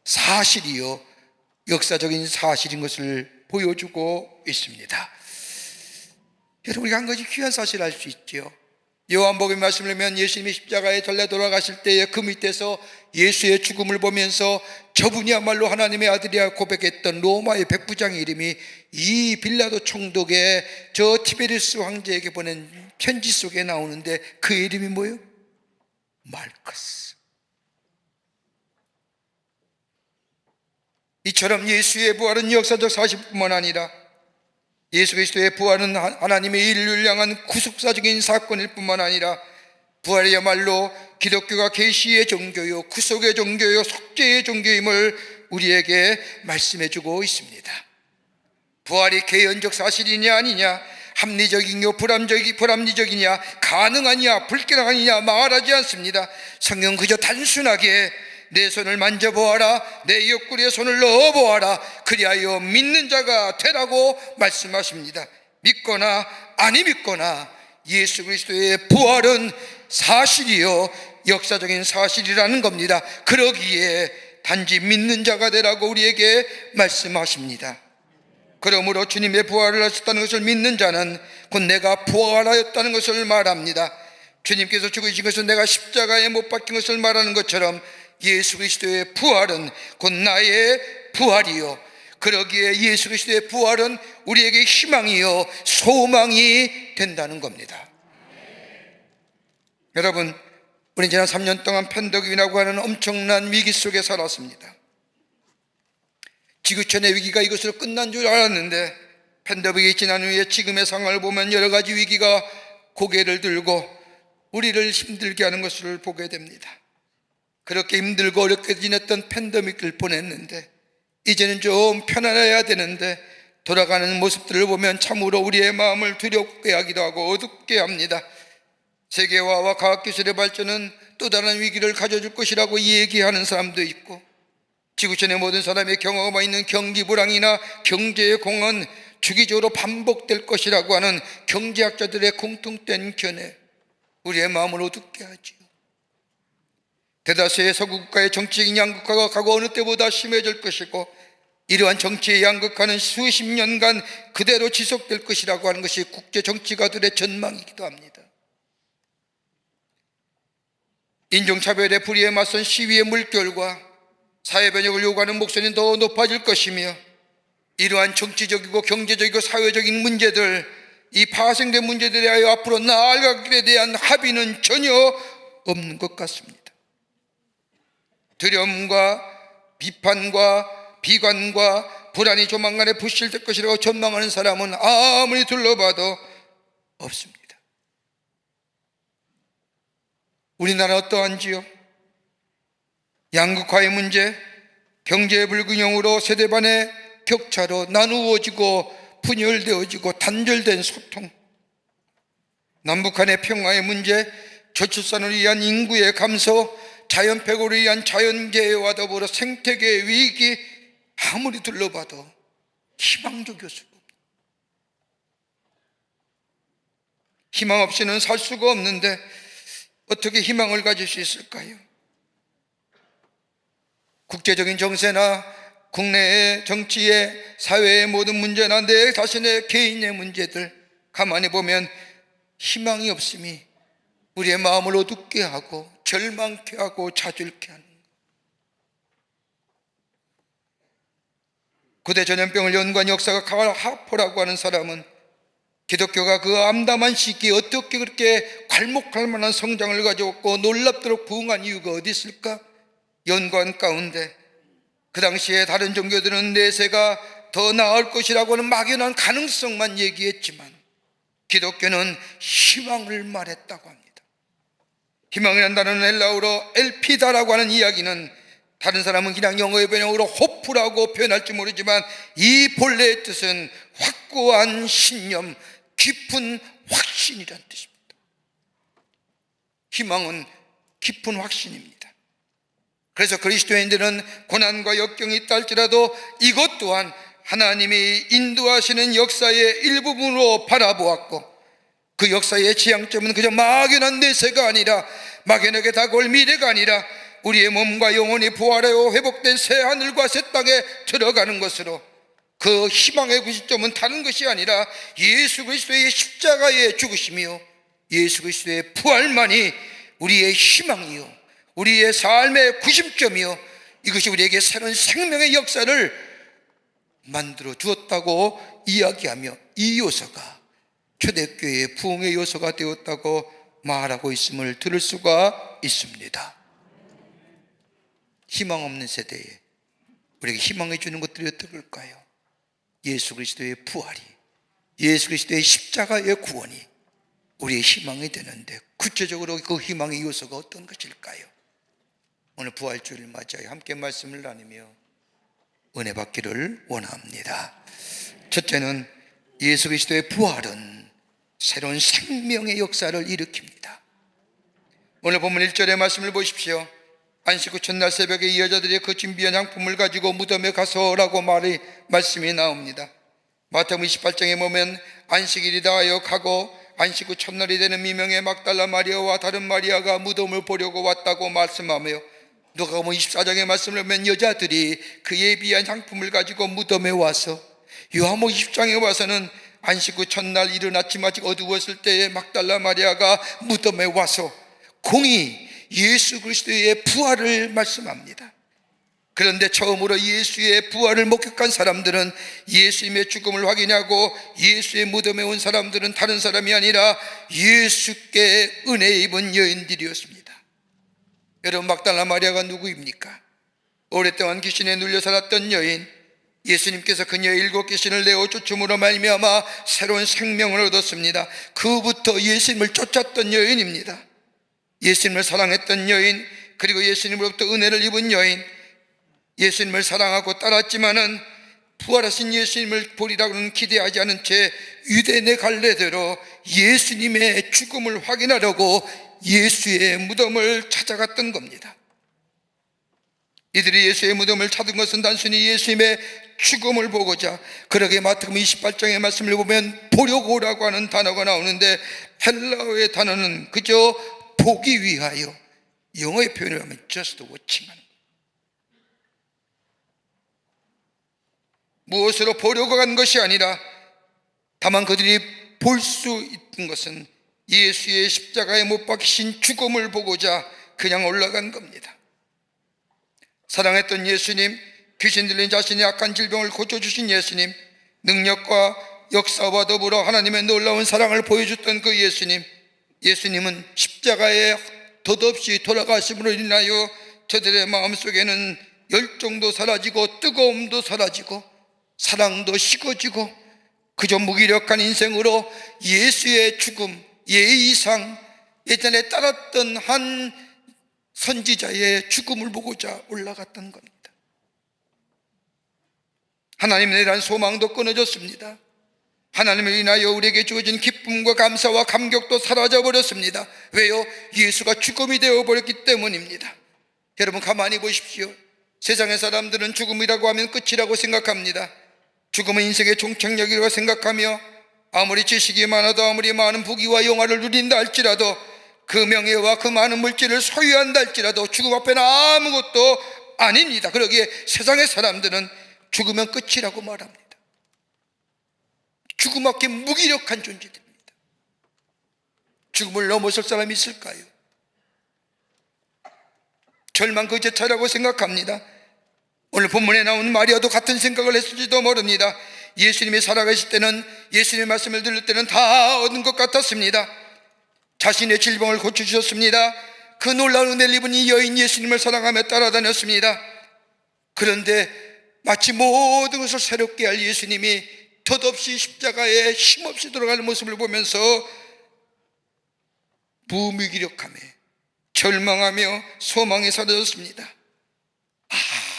사실이요 역사적인 사실인 것을 보여주고 있습니다. 여러분, 우리가 한 가지 귀한 사실을 알 수 있죠. 요한복음 말씀을 보면 예수님이 십자가에 달려 돌아가실 때에 그 밑에서 예수의 죽음을 보면서 저분이야말로 하나님의 아들이야 고백했던 로마의 백부장의 이름이 이 빌라도 총독의 저 티베리우스 황제에게 보낸 편지 속에 나오는데 그 이름이 뭐예요? 말커스. 이처럼 예수의 부활은 역사적 사실뿐만 아니라 예수 그리스도의 부활은 하나님의 인류를 향한 구속사적인 사건일 뿐만 아니라 부활이야말로 기독교가 계시의 종교요 구속의 종교요 속죄의 종교임을 우리에게 말씀해주고 있습니다. 부활이 개연적 사실이냐 아니냐, 합리적이냐 불합리적이냐, 가능하냐 불가능하냐 말하지 않습니다. 성경 그저 단순하게 내 손을 만져보아라, 내 옆구리에 손을 넣어보아라, 그리하여 믿는 자가 되라고 말씀하십니다. 믿거나 아니 믿거나 예수 그리스도의 부활은 사실이요 역사적인 사실이라는 겁니다. 그러기에 단지 믿는 자가 되라고 우리에게 말씀하십니다. 그러므로 주님의 부활을 하셨다는 것을 믿는 자는 곧 내가 부활하였다는 것을 말합니다. 주님께서 죽으신 것은 내가 십자가에 못 박힌 것을 말하는 것처럼 예수 그리스도의 부활은 곧 나의 부활이요, 그러기에 예수 그리스도의 부활은 우리에게 희망이요 소망이 된다는 겁니다. 여러분, 우리 지난 3년 동안 팬데믹이라고 하는 엄청난 위기 속에 살았습니다. 지구촌의 위기가 이것으로 끝난 줄 알았는데 팬데믹이 지난 후에 지금의 상황을 보면 여러 가지 위기가 고개를 들고 우리를 힘들게 하는 것을 보게 됩니다. 그렇게 힘들고 어렵게 지냈던 팬데믹을 보냈는데 이제는 좀 편안해야 되는데 돌아가는 모습들을 보면 참으로 우리의 마음을 두렵게 하기도 하고 어둡게 합니다. 세계화와 과학기술의 발전은 또 다른 위기를 가져줄 것이라고 얘기하는 사람도 있고, 지구촌의 모든 사람의 경험하고 있는 경기 불황이나 경제의 공은 주기적으로 반복될 것이라고 하는 경제학자들의 공통된 견해, 우리의 마음을 어둡게 하지요. 대다수의 서구 국가의 정치적인 양극화가 과거 어느 때보다 심해질 것이고, 이러한 정치의 양극화는 수십 년간 그대로 지속될 것이라고 하는 것이 국제 정치가들의 전망이기도 합니다. 인종차별의 불의에 맞선 시위의 물결과 사회변혁을 요구하는 목소리는 더 높아질 것이며, 이러한 정치적이고 경제적이고 사회적인 문제들, 이 파생된 문제들에 대하여 앞으로 나아갈 길에 대한 합의는 전혀 없는 것 같습니다. 두려움과 비판과 비관과 불안이 조만간에 부실될 것이라고 전망하는 사람은 아무리 둘러봐도 없습니다. 우리나라 어떠한지요? 양극화의 문제, 경제 불균형으로 세대 간의 격차로 나누어지고 분열되어지고 단절된 소통, 남북한의 평화의 문제, 저출산을 위한 인구의 감소, 자연 폐고를 위한 자연재해와 더불어 생태계의 위기, 아무리 둘러봐도 희망적일 수가 없습니다. 희망 없이는 살 수가 없는데 어떻게 희망을 가질 수 있을까요? 국제적인 정세나 국내의 정치의 사회의 모든 문제나 내 자신의 개인의 문제들 가만히 보면 희망이 없음이 우리의 마음을 어둡게 하고 절망케 하고 좌절케 하는 것. 고대 전염병을 연구한 역사가 칼 하퍼라고 하는 사람은 기독교가 그 암담한 시기에 어떻게 그렇게 괄목할 만한 성장을 가져왔고 놀랍도록 부흥한 이유가 어디 있을까? 연구한 가운데 그 당시에 다른 종교들은 내세가 더 나을 것이라고 하는 막연한 가능성만 얘기했지만 기독교는 희망을 말했다고 합니다. 희망이라는 단어는 헬라어로 엘피다라고 하는 이야기는 다른 사람은 그냥 영어의 번역으로 호프라고 표현할지 모르지만 이 본래의 뜻은 확고한 신념, 깊은 확신이라는 뜻입니다. 희망은 깊은 확신입니다. 그래서 그리스도인들은 고난과 역경이 있다 할지라도 이것 또한 하나님이 인도하시는 역사의 일부분으로 바라보았고 그 역사의 지향점은 그저 막연한 내세가 아니라 막연하게 다가올 미래가 아니라 우리의 몸과 영혼이 부활하여 회복된 새 하늘과 새 땅에 들어가는 것으로 그 희망의 구시점은 다른 것이 아니라 예수 그리스도의 십자가의 죽으심이요 예수 그리스도의 부활만이 우리의 희망이요 우리의 삶의 구심점이요 이것이 우리에게 새로운 생명의 역사를 만들어 주었다고 이야기하며 이 요소가 초대교회의 부흥의 요소가 되었다고 말하고 있음을 들을 수가 있습니다. 희망 없는 세대에 우리에게 희망해 주는 것들이 어떤 걸까요? 예수 그리스도의 부활이, 예수 그리스도의 십자가의 구원이 우리의 희망이 되는데 구체적으로 그 희망의 요소가 어떤 것일까요? 오늘 부활주일을 맞이하여 함께 말씀을 나누며 은혜 받기를 원합니다. 첫째는 예수 그리스도의 부활은 새로운 생명의 역사를 일으킵니다. 오늘 본문 1절의 말씀을 보십시오. 안식 후 첫날 새벽에 이 여자들이 그 준비한 향품을 가지고 무덤에 가서라고 말씀이 나옵니다. 마태복음 28장에 보면 안식일이다 하여 가고 안식 후 첫날이 되는 미명의 막달라 마리아와 다른 마리아가 무덤을 보려고 왔다고 말씀하며 누가복음 24장의 말씀을 보면 여자들이 그 예비한 향품을 가지고 무덤에 와서 요한복음 20장에 와서는 안식 후 첫날 이른 아침 아직 어두웠을 때에 막달라 마리아가 무덤에 와서 공히 예수 그리스도의 부활을 말씀합니다. 그런데 처음으로 예수의 부활을 목격한 사람들은 예수님의 죽음을 확인하고 예수의 무덤에 온 사람들은 다른 사람이 아니라 예수께 은혜 입은 여인들이었습니다. 여러분, 막달라 마리아가 누구입니까? 오랫동안 귀신에 눌려 살았던 여인, 예수님께서 그녀의 7 귀신을 내어 쫓음으로 말미암아 새로운 생명을 얻었습니다. 그부터 예수님을 쫓았던 여인입니다. 예수님을 사랑했던 여인, 그리고 예수님으로부터 은혜를 입은 여인, 예수님을 사랑하고 따랐지만은 부활하신 예수님을 보리라고는 기대하지 않은 채 유대네 갈래대로 예수님의 죽음을 확인하려고 예수의 무덤을 찾아갔던 겁니다. 이들이 예수의 무덤을 찾은 것은 단순히 예수님의 죽음을 보고자, 그러게 마태복음 28장의 말씀을 보면 보려고라고 하는 단어가 나오는데 헬라어의 단어는 그저 보기 위하여, 영어의 표현을 하면 just watching 하는 거예요. 무엇으로 보려고 간 것이 아니라 다만 그들이 볼 수 있는 것은 예수의 십자가에 못 박히신 죽음을 보고자 그냥 올라간 겁니다. 사랑했던 예수님, 귀신 들린 자신의 악한 질병을 고쳐주신 예수님, 능력과 역사와 더불어 하나님의 놀라운 사랑을 보여줬던 그 예수님, 예수님은 십자가에 덧없이 돌아가심으로 인하여 저들의 마음속에는 열정도 사라지고 뜨거움도 사라지고 사랑도 식어지고 그저 무기력한 인생으로 예수의 죽음, 예의상 예전에 따랐던 한 선지자의 죽음을 보고자 올라갔던 겁니다. 하나님에 대한 소망도 끊어졌습니다. 하나님을 인하여 우리에게 주어진 기쁨과 감사와 감격도 사라져버렸습니다. 왜요? 예수가 죽음이 되어버렸기 때문입니다. 여러분, 가만히 보십시오. 세상의 사람들은 죽음이라고 하면 끝이라고 생각합니다. 죽음은 인생의 종착역이라고 생각하며 아무리 지식이 많아도 아무리 많은 부귀와 영화를 누린다 할지라도 그 명예와 그 많은 물질을 소유한다 할지라도 죽음 앞에는 아무것도 아닙니다. 그러기에 세상의 사람들은 죽으면 끝이라고 말합니다. 죽음밖에 무기력한 존재들입니다. 죽음을 넘어설 사람이 있을까요? 절망 그 자체라고 생각합니다. 오늘 본문에 나온 마리아도 같은 생각을 했을지도 모릅니다. 예수님이 살아계실 때는, 예수님의 말씀을 들을 때는 다 얻은 것 같았습니다. 자신의 질병을 고쳐주셨습니다. 그 놀라운 은혜를 입은 이 여인 예수님을 사랑하며 따라다녔습니다. 그런데 마치 모든 것을 새롭게 할 예수님이 덧없이 십자가에 힘없이 돌아가는 모습을 보면서 무기력함에 절망하며 소망이 사라졌습니다.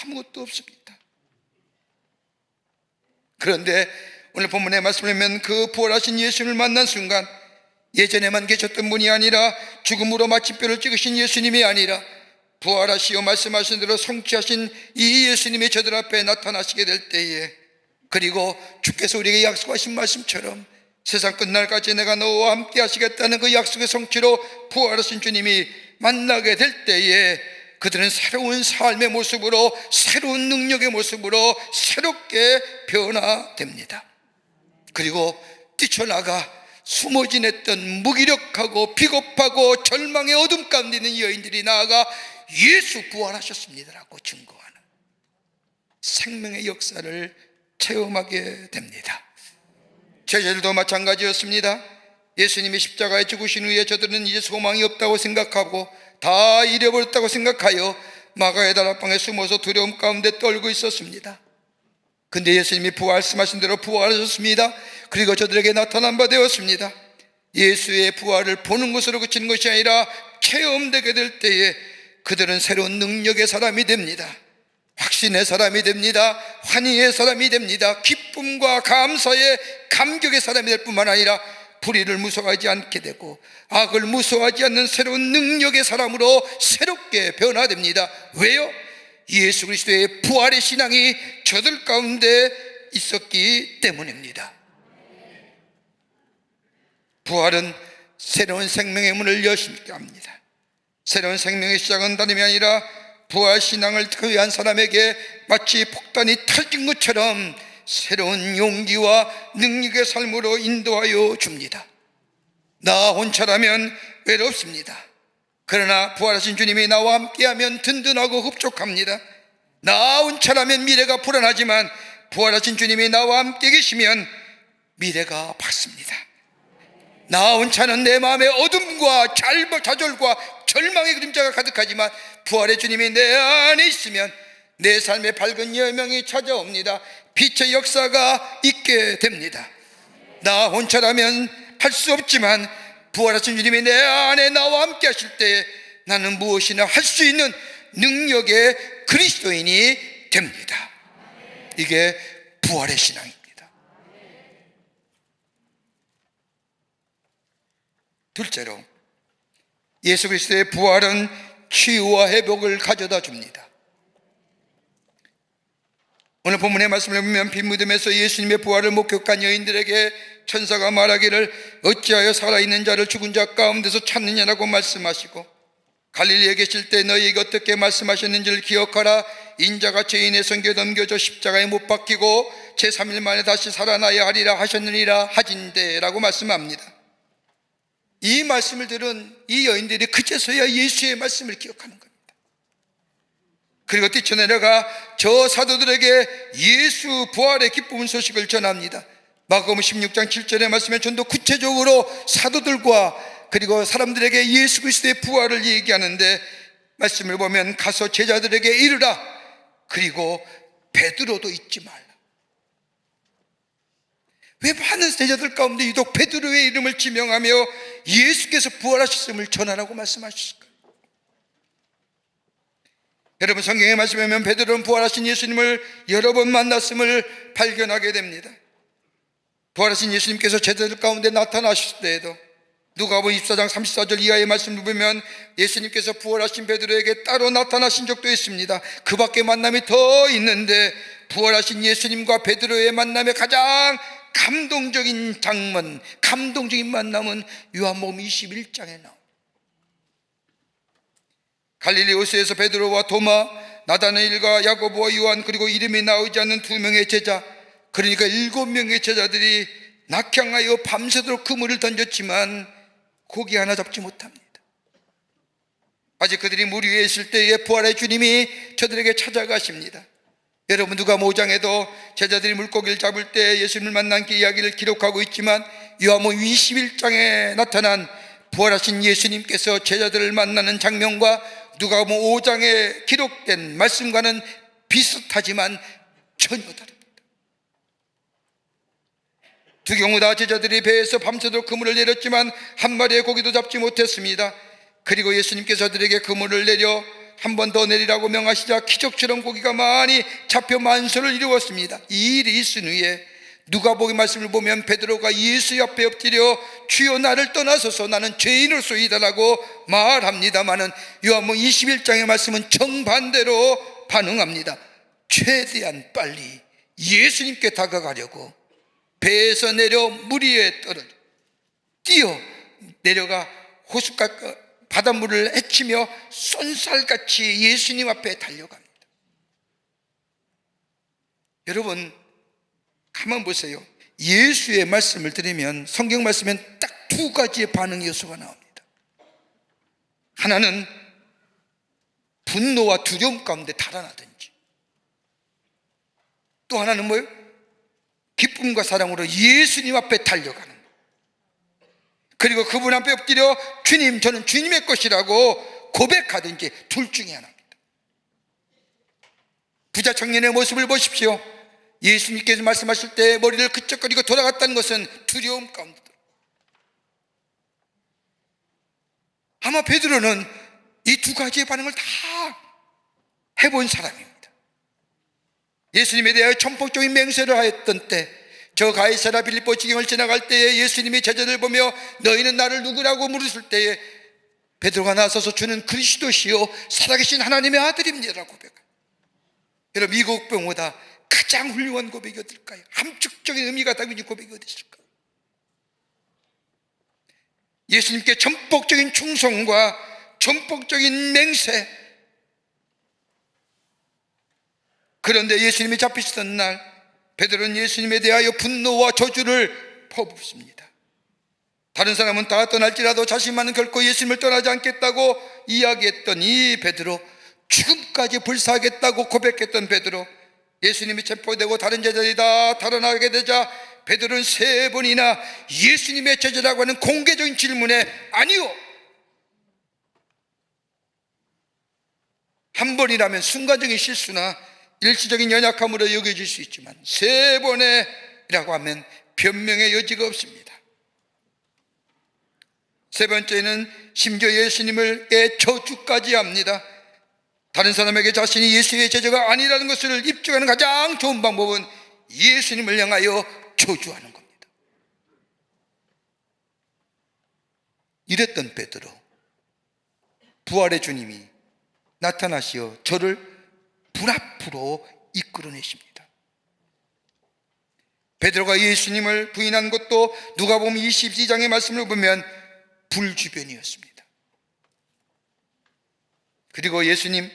아무것도 없습니다. 그런데 오늘 본문의 말씀을 보면 그 부활하신 예수님을 만난 순간, 예전에만 계셨던 분이 아니라 죽음으로 마침표를 찍으신 예수님이 아니라 부활하시어 말씀하신 대로 성취하신 이 예수님이 저들 앞에 나타나시게 될 때에, 그리고 주께서 우리에게 약속하신 말씀처럼 세상 끝날까지 내가 너와 함께 하시겠다는 그 약속의 성취로 부활하신 주님이 만나게 될 때에 그들은 새로운 삶의 모습으로, 새로운 능력의 모습으로 새롭게 변화됩니다. 그리고 뛰쳐나가 숨어 지냈던 무기력하고 비겁하고 절망의 어둠 가운데 있는 여인들이 나아가 예수 부활하셨습니다라고 증거하는 생명의 역사를 체험하게 됩니다. 제자들도 마찬가지였습니다. 예수님이 십자가에 죽으신 후에 저들은 이제 소망이 없다고 생각하고 다 잃어버렸다고 생각하여 마가의 다락방에 숨어서 두려움 가운데 떨고 있었습니다. 근데 예수님이 말씀하신 대로 부활하셨습니다. 그리고 저들에게 나타난 바 되었습니다. 예수의 부활을 보는 것으로 그치는 것이 아니라 체험되게 될 때에 그들은 새로운 능력의 사람이 됩니다. 확신의 사람이 됩니다. 환희의 사람이 됩니다. 기쁨과 감사의 감격의 사람이 될 뿐만 아니라 불의를 무서워하지 않게 되고 악을 무서워하지 않는 새로운 능력의 사람으로 새롭게 변화됩니다. 왜요? 예수 그리스도의 부활의 신앙이 저들 가운데 있었기 때문입니다. 부활은 새로운 생명의 문을 여시게 합니다. 새로운 생명의 시작은 다름이 아니라 부활 신앙을 위한 사람에게 마치 폭탄이 터진 것처럼 새로운 용기와 능력의 삶으로 인도하여 줍니다. 나 혼자라면 외롭습니다. 그러나 부활하신 주님이 나와 함께하면 든든하고 흡족합니다. 나 혼자라면 미래가 불안하지만 부활하신 주님이 나와 함께 계시면 미래가 밝습니다. 나 혼자는 내 마음에 어둠과 좌절과 절망의 그림자가 가득하지만 부활의 주님이 내 안에 있으면 내 삶에 밝은 여명이 찾아옵니다. 빛의 역사가 있게 됩니다. 나 혼자라면 할 수 없지만 부활하신 주님이 내 안에 나와 함께 하실 때 나는 무엇이나 할 수 있는 능력의 그리스도인이 됩니다. 이게 부활의 신앙입니다. 둘째로, 예수 그리스도의 부활은 치유와 회복을 가져다 줍니다. 오늘 본문의 말씀을 보면 빈무덤에서 예수님의 부활을 목격한 여인들에게 천사가 말하기를 어찌하여 살아있는 자를 죽은 자 가운데서 찾느냐라고 말씀하시고, 갈릴리에 계실 때 너희에게 어떻게 말씀하셨는지를 기억하라. 인자가 죄인의 손에 넘겨져 십자가에 못 박히고 제3일 만에 다시 살아나야 하리라 하셨느니라 하진대라고 말씀합니다. 이 말씀을 들은 이 여인들이 그제서야 예수의 말씀을 기억하는 겁니다. 그리고 뛰쳐내려가 저 사도들에게 예수 부활의 기쁜 소식을 전합니다. 마가복음 16장 7절의 말씀에 좀 더 구체적으로 사도들과 그리고 사람들에게 예수 그리스도의 부활을 얘기하는데, 말씀을 보면 가서 제자들에게 이르라, 그리고 베드로도 잊지 말라. 왜 많은 제자들 가운데 유독 베드로의 이름을 지명하며 예수께서 부활하셨음을 전하라고 말씀하셨을까요? 여러분, 성경에 말씀에 보면 베드로는 부활하신 예수님을 여러 번 만났음을 발견하게 됩니다. 부활하신 예수님께서 제자들 가운데 나타나셨을 때에도 누가복음 24장 34절 이하의 말씀을 보면 예수님께서 부활하신 베드로에게 따로 나타나신 적도 있습니다. 그 밖에 만남이 더 있는데 부활하신 예수님과 베드로의 만남의 가장 감동적인 장면, 감동적인 만남은 요한복음 21장에 나옵니다. 갈릴리 호수에서 베드로와 도마, 나다나엘과 야고보와 요한, 그리고 이름이 나오지 않는 2명의 제자, 그러니까 7명의 제자들이 낙향하여 밤새도록 그물을 던졌지만 고기 하나 잡지 못합니다. 아직 그들이 물 위에 있을 때에 부활의 주님이 저들에게 찾아가십니다. 여러분, 누가복음 5장에도 제자들이 물고기를 잡을 때 예수님을 만난 그 이야기를 기록하고 있지만, 요한복음 21장에 나타난 부활하신 예수님께서 제자들을 만나는 장면과 누가복음 5장에 기록된 말씀과는 비슷하지만 전혀 다릅니다. 두 경우 다 제자들이 배에서 밤새도록 그물을 내렸지만 한 마리의 고기도 잡지 못했습니다. 그리고 예수님께서 그들에게 그물을 내려 한 번 더 내리라고 명하시자 기적처럼 고기가 많이 잡혀 만소를 이루었습니다. 이 일이 있은 후에 누가복음 말씀을 보면 베드로가 예수 옆에 엎드려 주여 나를 떠나소서 나는 죄인으로소이다라고 말합니다마는 요한복음 21장의 말씀은 정반대로 반응합니다. 최대한 빨리 예수님께 다가가려고 배에서 내려 물 위에 뛰어 내려가 호숫가 바닷물을 헤치며 쏜살같이 예수님 앞에 달려갑니다. 여러분, 가만 보세요. 예수의 말씀을 들으면, 성경 말씀엔 딱 2가지의 반응 요소가 나옵니다. 하나는 분노와 두려움 가운데 달아나든지, 또 하나는 뭐예요? 기쁨과 사랑으로 예수님 앞에 달려가는, 그리고 그분 앞에 엎드려 주님, 저는 주님의 것이라고 고백하든지, 둘 중에 하나입니다. 부자 청년의 모습을 보십시오. 예수님께서 말씀하실 때 머리를 그쩍거리고 돌아갔다는 것은 두려움 가운데, 아마 베드로는 이 2가지의 반응을 다 해본 사람입니다. 예수님에 대하여 천폭적인 맹세를 하였던 때, 저 가이사랴 빌립보 지경을 지나갈 때에 예수님이 제자들을 보며 너희는 나를 누구라고 물으실 때에 베드로가 나서서 주는 그리스도시요 살아계신 하나님의 아들입니다라고 고백합니다. 여러분, 이 고백보다 가장 훌륭한 고백이 어딜까요? 함축적인 의미가 담긴 고백이 어디 있을까요? 예수님께 전폭적인 충성과 전폭적인 맹세. 그런데 예수님이 잡히시던 날 베드로는 예수님에 대하여 분노와 저주를 퍼붓습니다. 다른 사람은 다 떠날지라도 자신만은 결코 예수님을 떠나지 않겠다고 이야기했던 이 베드로, 죽음까지 불사하겠다고 고백했던 베드로, 예수님이 체포되고 다른 제자들이 다 달아나게 되자 베드로는 3번이나 예수님의 제자라고 하는 공개적인 질문에 아니요, 한 번이라면 순간적인 실수나 일시적인 연약함으로 여겨질 수 있지만 3번이라고 하면 변명의 여지가 없습니다. 3번째는 심지어 예수님을 저주까지 합니다. 다른 사람에게 자신이 예수의 제자가 아니라는 것을 입증하는 가장 좋은 방법은 예수님을 향하여 저주하는 겁니다. 이랬던 베드로, 부활의 주님이 나타나시어 저를 불 앞으로 이끌어내십니다. 베드로가 예수님을 부인한 것도 누가복음 22장의 말씀을 보면 불 주변이었습니다. 그리고 예수님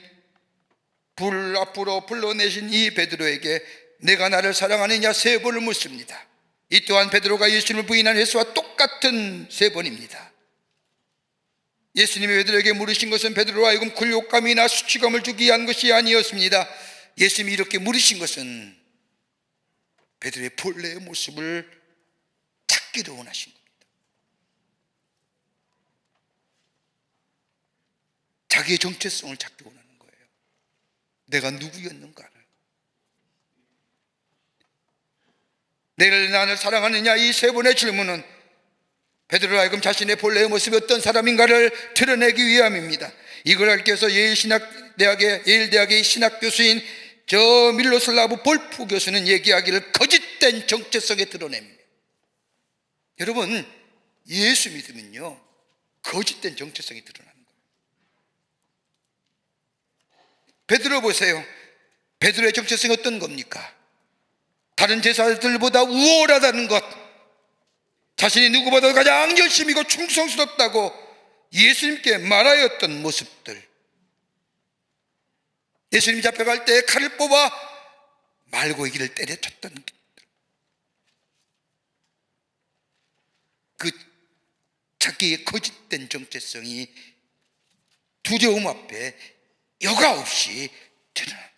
불 앞으로 불러내신 이 베드로에게 내가 나를 사랑하느냐 3번을 묻습니다. 이 또한 베드로가 예수님을 부인한 횟수와 똑같은 3번입니다. 예수님이 베드로에게 물으신 것은 베드로와 하여금 굴욕감이나 수치감을 주기 위한 것이 아니었습니다. 예수님이 이렇게 물으신 것은 베드로의 본래의 모습을 찾기를 원하신 겁니다. 자기의 정체성을 찾기 원하는 거예요. 내가 누구였는가를. 나를 사랑하느냐 이 3번의 질문은 베드로로 하여금 자신의 본래의 모습이 어떤 사람인가를 드러내기 위함입니다. 이걸 알기 위해서 예일대학의 신학교수인 저 밀로슬라브 볼프 교수는 얘기하기를 거짓된 정체성에 드러냅니다. 여러분, 예수 믿으면요 거짓된 정체성이 드러나는 거예요. 베드로 보세요. 베드로의 정체성이 어떤 겁니까? 다른 제자들보다 우월하다는 것, 자신이 누구보다 가장 열심히고 충성스럽다고 예수님께 말하였던 모습들, 예수님 잡혀갈 때 칼을 뽑아 말고기를 때려쳤던 그 자기의 거짓된 정체성이 두려움 앞에 여과 없이 드러난 거예요.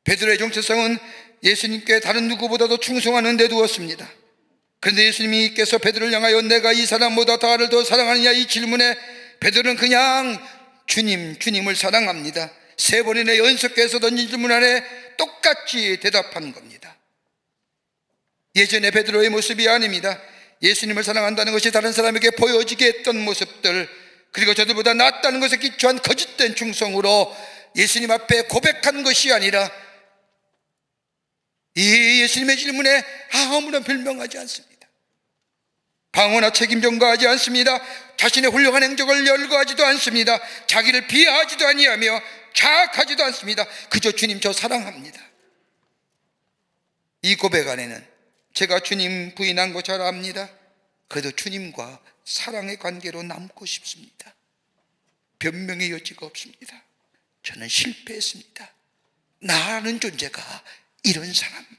베드로의 정체성은 예수님께 다른 누구보다도 충성하는 데 두었습니다. 그런데 예수님께서 베드로를 향하여 내가 이 사람보다 다를 더 사랑하느냐 이 질문에 베드로는 그냥 주님을 사랑합니다. 3번이나 연속해서 던진 질문 안에 똑같이 대답한 겁니다. 예전의 베드로의 모습이 아닙니다. 예수님을 사랑한다는 것이 다른 사람에게 보여지게 했던 모습들, 그리고 저들보다 낫다는 것에 기초한 거짓된 충성으로 예수님 앞에 고백한 것이 아니라 이 예수님의 질문에 아무런 변명하지 않습니다. 방어나 책임 전가하지 않습니다. 자신의 훌륭한 행적을 열거하지도 않습니다. 자기를 비하하지도 아니하며 자학하지도 않습니다. 그저 주님 저 사랑합니다. 이 고백 안에는 제가 주님 부인한 거 잘 압니다. 그래도 주님과 사랑의 관계로 남고 싶습니다. 변명의 여지가 없습니다. 저는 실패했습니다. 나라는 존재가 이런 사람입니다.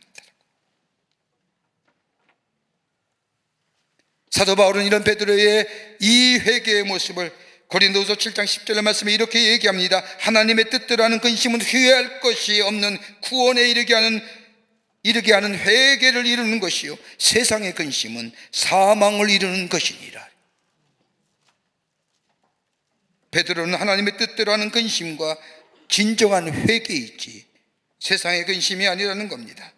사도 바울은 이런 베드로의 이 회개의 모습을 고린도후서 7장 10절의 말씀에 이렇게 얘기합니다. 하나님의 뜻대로 하는 근심은 후회할 것이 없는 구원에 이르게 하는 회개를 이루는 것이요 세상의 근심은 사망을 이루는 것이니라. 베드로는 하나님의 뜻대로 하는 근심과 진정한 회개이지 세상의 근심이 아니라는 겁니다.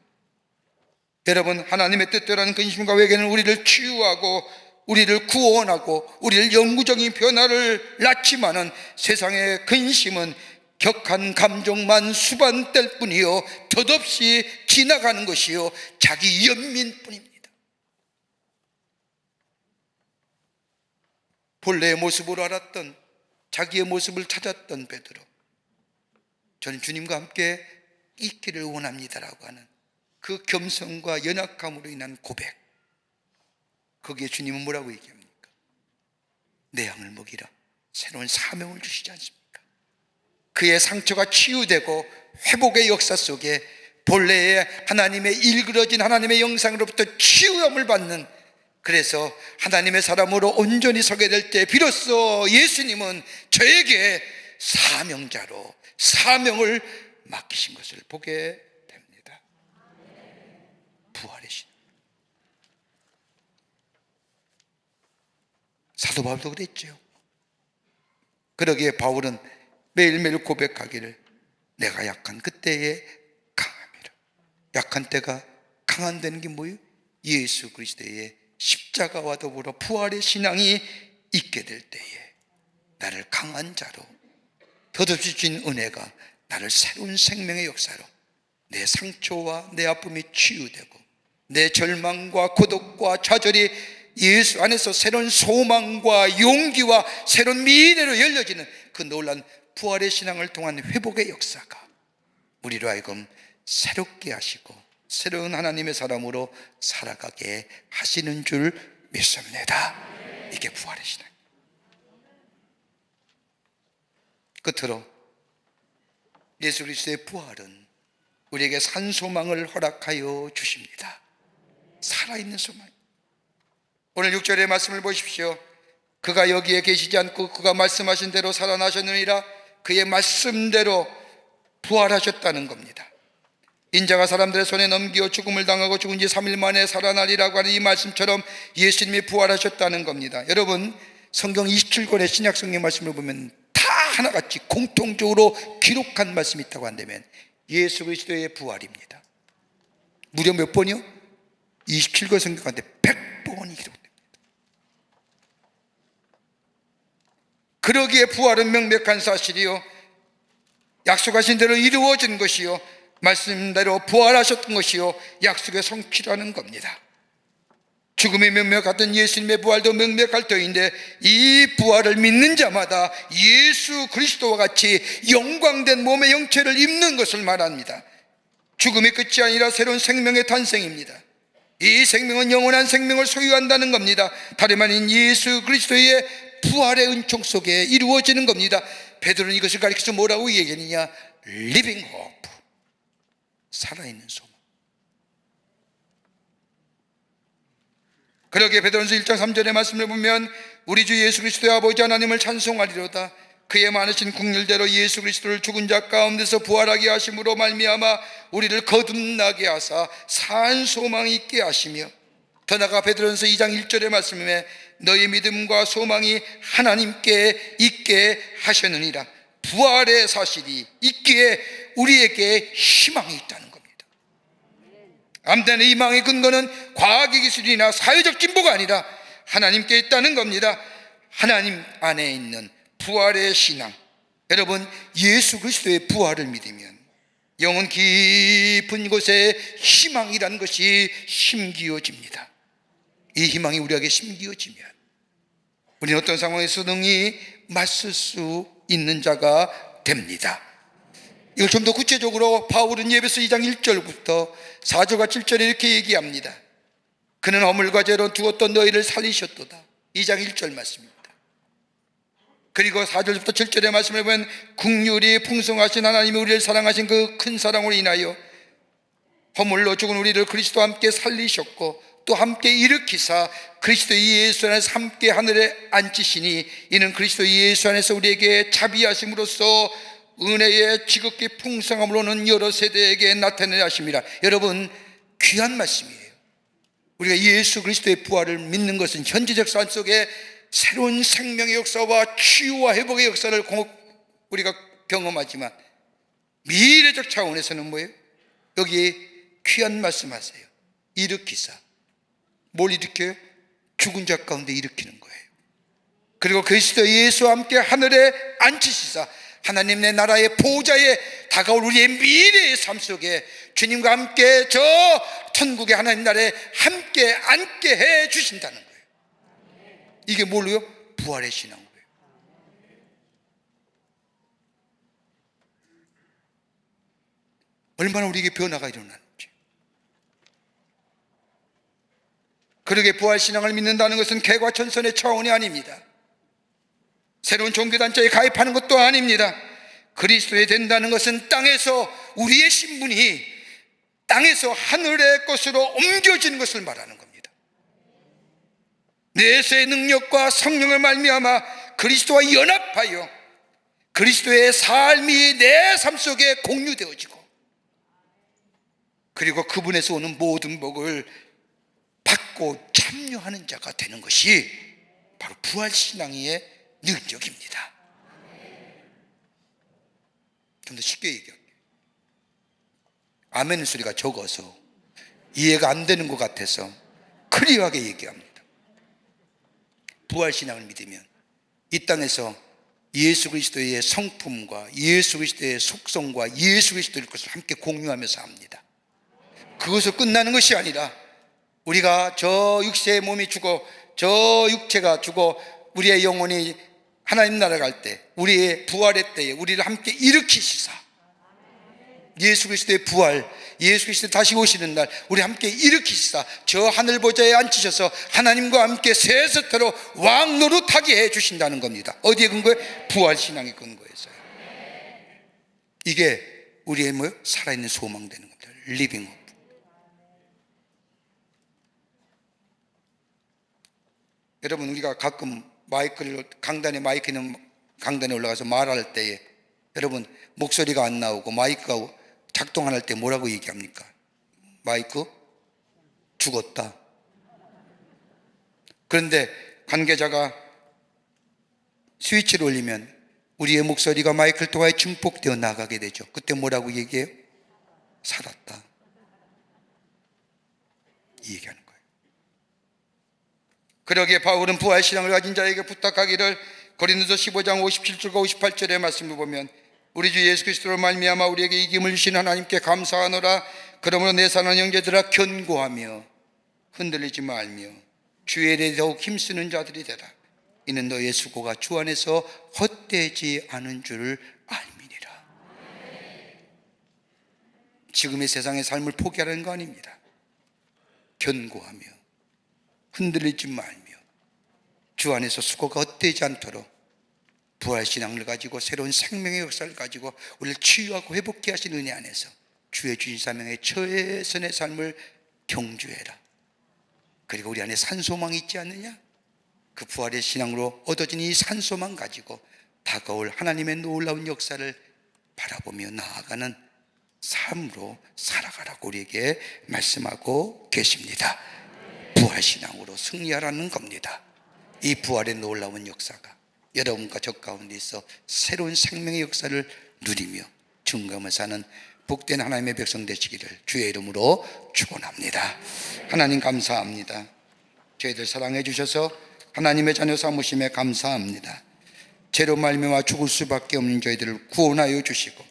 여러분, 하나님의 뜻대로 하는 근심과 회개는 우리를 치유하고 우리를 구원하고 우리를 영구적인 변화를 낳지만은 세상의 근심은 격한 감정만 수반될 뿐이요 덧없이 지나가는 것이요 자기 연민뿐입니다. 본래의 모습으로 알았던 자기의 모습을 찾았던 베드로, 저는 주님과 함께 있기를 원합니다라고 하는 그 겸손과 연약함으로 인한 고백, 거기에 주님은 뭐라고 얘기합니까? 내 양을 먹이라 새로운 사명을 주시지 않습니까? 그의 상처가 치유되고 회복의 역사 속에 본래의 하나님의 일그러진 하나님의 영상으로부터 치유함을 받는, 그래서 하나님의 사람으로 온전히 서게 될 때 비로소 예수님은 저에게 사명자로 사명을 맡기신 것을 보게 됩니다. 부활의 신. 사도 바울도 그랬죠. 그러기에 바울은 매일매일 고백하기를 내가 약한 그때에 강함이라. 약한 때가 강한다는 게 뭐예요? 예수 그리스도의 십자가와 더불어 부활의 신앙이 있게 될 때에 나를 강한 자로 덧없이 주신 은혜가 나를 새로운 생명의 역사로 내 상처와 내 아픔이 치유되고 내 절망과 고독과 좌절이 예수 안에서 새로운 소망과 용기와 새로운 미래로 열려지는 그 놀라운 부활의 신앙을 통한 회복의 역사가 우리로 하여금 새롭게 하시고 새로운 하나님의 사람으로 살아가게 하시는 줄 믿습니다. 이게 부활의 신앙. 끝으로 예수 그리스도의 부활은 우리에게 산 소망을 허락하여 주십니다. 살아있는 소망. 오늘 6절의 말씀을 보십시오. 그가 여기에 계시지 않고 그가 말씀하신 대로 살아나셨느니라. 그의 말씀대로 부활하셨다는 겁니다. 인자가 사람들의 손에 넘겨 죽음을 당하고 죽은 지 3일 만에 살아나리라고 하는 이 말씀처럼 예수님이 부활하셨다는 겁니다. 여러분, 성경 27권의 신약 성경 말씀을 보면 다 하나같이 공통적으로 기록한 말씀이 있다고 한다면 예수 그리스도의 부활입니다. 무려 몇 번이요? 27권 성경 가운데 100번이 기록됩니다. 그러기에 부활은 명백한 사실이요 약속하신 대로 이루어진 것이요 말씀대로 부활하셨던 것이요 약속의 성취라는 겁니다. 죽음이 명백하던 예수님의 부활도 명백할 터인데 이 부활을 믿는 자마다 예수 그리스도와 같이 영광된 몸의 형체를 입는 것을 말합니다. 죽음이 끝이 아니라 새로운 생명의 탄생입니다. 이 생명은 영원한 생명을 소유한다는 겁니다. 다름 아닌 예수 그리스도의 부활의 은총 속에 이루어지는 겁니다. 베드로는 이것을 가리켜서 뭐라고 얘기했느냐? Living hope, 살아있는 소망. 그러기에 베드로전서 1장 3절의 말씀을 보면 우리 주 예수 그리스도의 아버지 하나님을 찬송하리로다. 그의 많으신 국률대로 예수 그리스도를 죽은 자 가운데서 부활하게 하심으로 말미암아 우리를 거듭나게 하사 산 소망이 있게 하시며, 더 나아가 베드로전서 2장 1절의 말씀에 너희 믿음과 소망이 하나님께 있게 하셨느니라. 부활의 사실이 있기에 우리에게 희망이 있다는 겁니다. 아무튼 희망의 근거는 과학의 기술이나 사회적 진보가 아니라 하나님께 있다는 겁니다. 하나님 안에 있는 부활의 신앙. 여러분, 예수 그리스도의 부활을 믿으면 영혼 깊은 곳에 희망이라는 것이 심기어집니다. 이 희망이 우리에게 심기어지면 우리는 어떤 상황에서 능히 맞설 수 있는 자가 됩니다. 이걸 좀 더 구체적으로 바울은 에베소 2장 1절부터 4절과 7절에 이렇게 얘기합니다. 그는 허물과 죄로 두었던 너희를 살리셨도다. 2장 1절 말씀입니다. 그리고 4절부터 7절의 말씀을 보면 긍휼이 풍성하신 하나님이 우리를 사랑하신 그 큰 사랑으로 인하여 허물로 죽은 우리를 그리스도와 함께 살리셨고 또 함께 일으키사 그리스도 예수 안에서 함께 하늘에 앉히시니 이는 그리스도 예수 안에서 우리에게 자비하심으로써 은혜의 지극히 풍성함으로는 여러 세대에게 나타내려 하심이라. 여러분, 귀한 말씀이에요. 우리가 예수 그리스도의 부활을 믿는 것은 현재적 삶 속에 새로운 생명의 역사와 치유와 회복의 역사를 우리가 경험하지만 미래적 차원에서는 뭐예요? 여기 귀한 말씀하세요. 일으키사. 뭘 일으켜요? 죽은 자 가운데 일으키는 거예요. 그리고 그리스도 예수와 함께 하늘에 앉히시사 하나님 내 나라의 보좌에 다가올 우리의 미래의 삶 속에 주님과 함께 저 천국의 하나님 나라에 함께 앉게 해 주신다는 거예요. 이게 뭘로요? 부활의 신앙. 얼마나 우리에게 변화가 일어나는지. 그러게 부활신앙을 믿는다는 것은 개과천선의 차원이 아닙니다. 새로운 종교단체에 가입하는 것도 아닙니다. 그리스도에 된다는 것은 땅에서 우리의 신분이 땅에서 하늘의 것으로 옮겨지는 것을 말하는 겁니다. 내세의 능력과 성령을 말미암아 그리스도와 연합하여 그리스도의 삶이 내 삶 속에 공유되어지고, 그리고 그분에서 오는 모든 복을 받고 참여하는 자가 되는 것이 바로 부활신앙의 능력입니다. 좀 더 쉽게 얘기할게요. 아멘 소리가 적어서 이해가 안 되는 것 같아서 클리어하게 얘기합니다. 부활신앙을 믿으면 이 땅에서 예수 그리스도의 성품과 예수 그리스도의 속성과 예수 그리스도의 것을 함께 공유하면서 합니다. 그것을 끝나는 것이 아니라 우리가 저 육체의 몸이 죽어 저 육체가 죽어 우리의 영혼이 하나님 나라 갈 때, 우리의 부활의 때에 우리를 함께 일으키시사 예수 그리스도의 부활, 예수 그리스도 다시 오시는 날 우리 함께 일으키시사 저 하늘 보좌에 앉히셔서 하나님과 함께 세세토록 왕 노릇하게 해주신다는 겁니다. 어디에 근거해? 부활신앙의 근거에서요. 이게 우리의 뭐요? 살아있는 소망 되는 겁니다. 리빙 업. 여러분, 우리가 가끔 마이크를 강단에 올라가서 말할 때에 여러분 목소리가 안 나오고 마이크가 작동 안 할 때 뭐라고 얘기합니까? 마이크 죽었다. 그런데 관계자가 스위치를 올리면 우리의 목소리가 마이크를 통하여 증폭되어 나가게 되죠. 그때 뭐라고 얘기해요? 살았다. 이 얘기하는 거예요. 그러기에 바울은 부활신앙을 가진 자에게 부탁하기를 고린도서 15장 57절과 58절의 말씀을 보면 우리 주 예수 그리스도로 말미암아 우리에게 이김을 주신 하나님께 감사하노라. 그러므로 내 사랑하는 형제들아 견고하며 흔들리지 말며 주의 일에 더욱 힘쓰는 자들이 되라. 이는 너의 수고가 주 안에서 헛되지 않은 줄을 알미니라. 지금의 세상의 삶을 포기하라는 거 아닙니다. 견고하며 흔들리지 말며 주 안에서 수고가 헛되지 않도록 부활신앙을 가지고 새로운 생명의 역사를 가지고 우리를 치유하고 회복케 하신 은혜 안에서 주의 주신 사명의 최선의 삶을 경주해라. 그리고 우리 안에 산소망이 있지 않느냐? 그 부활의 신앙으로 얻어진 이 산소망 가지고 다가올 하나님의 놀라운 역사를 바라보며 나아가는 삶으로 살아가라고 우리에게 말씀하고 계십니다. 부활신앙으로 승리하라는 겁니다. 이 부활의 놀라운 역사가 여러분과 저 가운데 있어 새로운 생명의 역사를 누리며 증거하며 사는 복된 하나님의 백성 되시기를 주의 이름으로 축원합니다. 하나님 감사합니다. 저희들 사랑해 주셔서 하나님의 자녀 삼으심에 감사합니다. 죄로 말미암아 죽을 수밖에 없는 저희들을 구원하여 주시고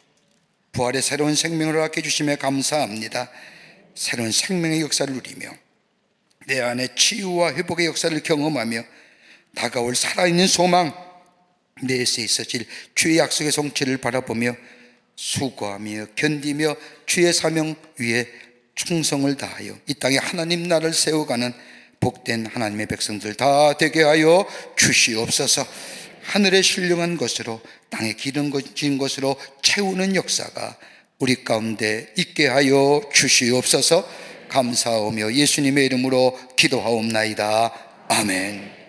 부활의 새로운 생명을 갖게 해주심에 감사합니다. 새로운 생명의 역사를 누리며 내 안에 치유와 회복의 역사를 경험하며 다가올 살아있는 소망, 내세 있어질 주의 약속의 성취를 바라보며 수고하며 견디며 주의 사명 위에 충성을 다하여 이 땅에 하나님 나라를 세워가는 복된 하나님의 백성들 다 되게 하여 주시옵소서. 하늘의 신령한 것으로 땅에 기름진 것으로 채우는 역사가 우리 가운데 있게 하여 주시옵소서. 감사하며 예수님의 이름으로 기도하옵나이다. 아멘.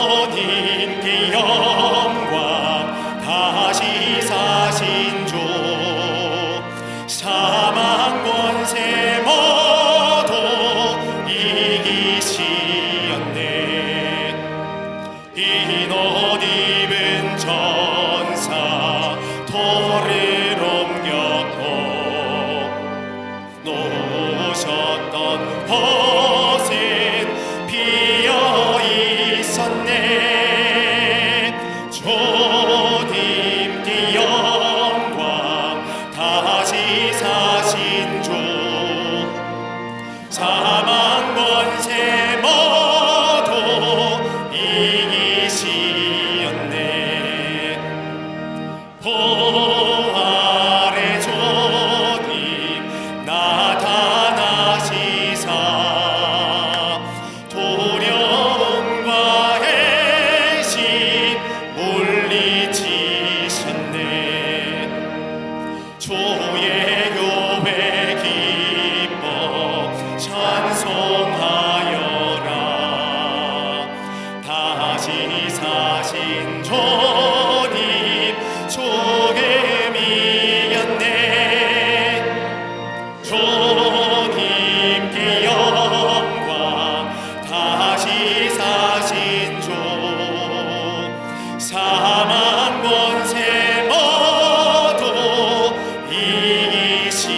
주님께 영광, 다시 사신 주 사망 권세 모두 이기시었네. 흰 옷 입은 전사 돌을 옮겼고 놓으셨던 벗은 비어 있었네. 주님께 영광, 다시 사신 주 사망 권세 모두 이기시었네. 부활의 주님 나타나시사 두려움과 해심 물리치셨네. 주의 교회 기뻐 찬송하여라. 다시 사신 주님 죽음이었네. 주님께 영광, 다시 사신 주 사망 권세 모두 이기시었네.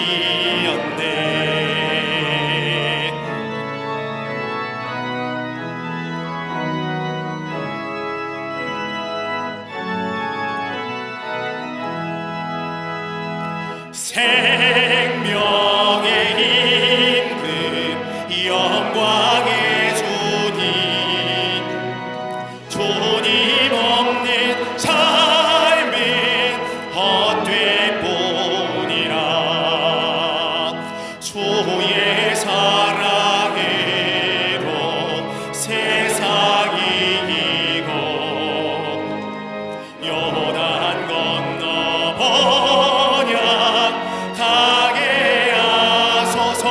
생명의 임금 영광의 주님, 주님 없는 삶은 헛될 뿐이라. 주의 사랑으로 세상이 이기고 요단 건너 번역 가게 하소서.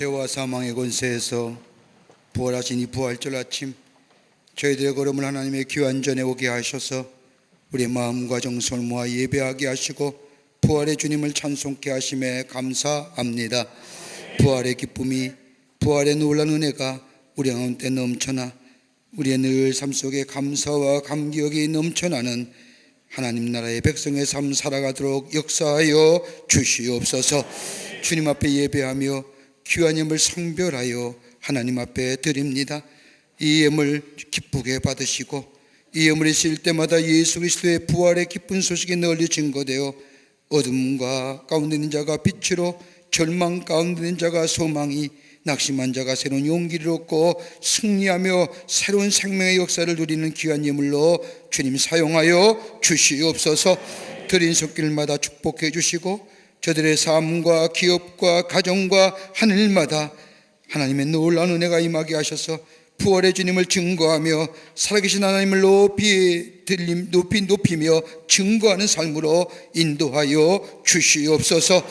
죄와 사망의 권세에서 부활하신 이 부활절 아침, 저희들의 걸음을 하나님의 귀한 전에 오게 하셔서 우리의 마음과 정성을 모아 예배하게 하시고 부활의 주님을 찬송케 하심에 감사합니다. 부활의 기쁨이, 부활의 놀라운 은혜가 우리 가운데 넘쳐나 우리의 늘 삶 속에 감사와 감격이 넘쳐나는 하나님 나라의 백성의 삶 살아가도록 역사하여 주시옵소서. 주님 앞에 예배하며 귀한 예물 성별하여 하나님 앞에 드립니다. 이 예물 기쁘게 받으시고 이 예물이 쓰일 때마다 예수 그리스도의 부활의 기쁜 소식이 널리 증거되어 어둠과 가운데 있는 자가 빛으로, 절망 가운데 있는 자가 소망이, 낙심한 자가 새로운 용기를 얻고 승리하며 새로운 생명의 역사를 누리는 귀한 예물로 주님 사용하여 주시옵소서. 드린 손길마다 축복해 주시고 저들의 삶과 기업과 가정과 하늘마다 하나님의 놀라운 은혜가 임하게 하셔서 부활의 주님을 증거하며 살아계신 하나님을 높이며 증거하는 삶으로 인도하여 주시옵소서.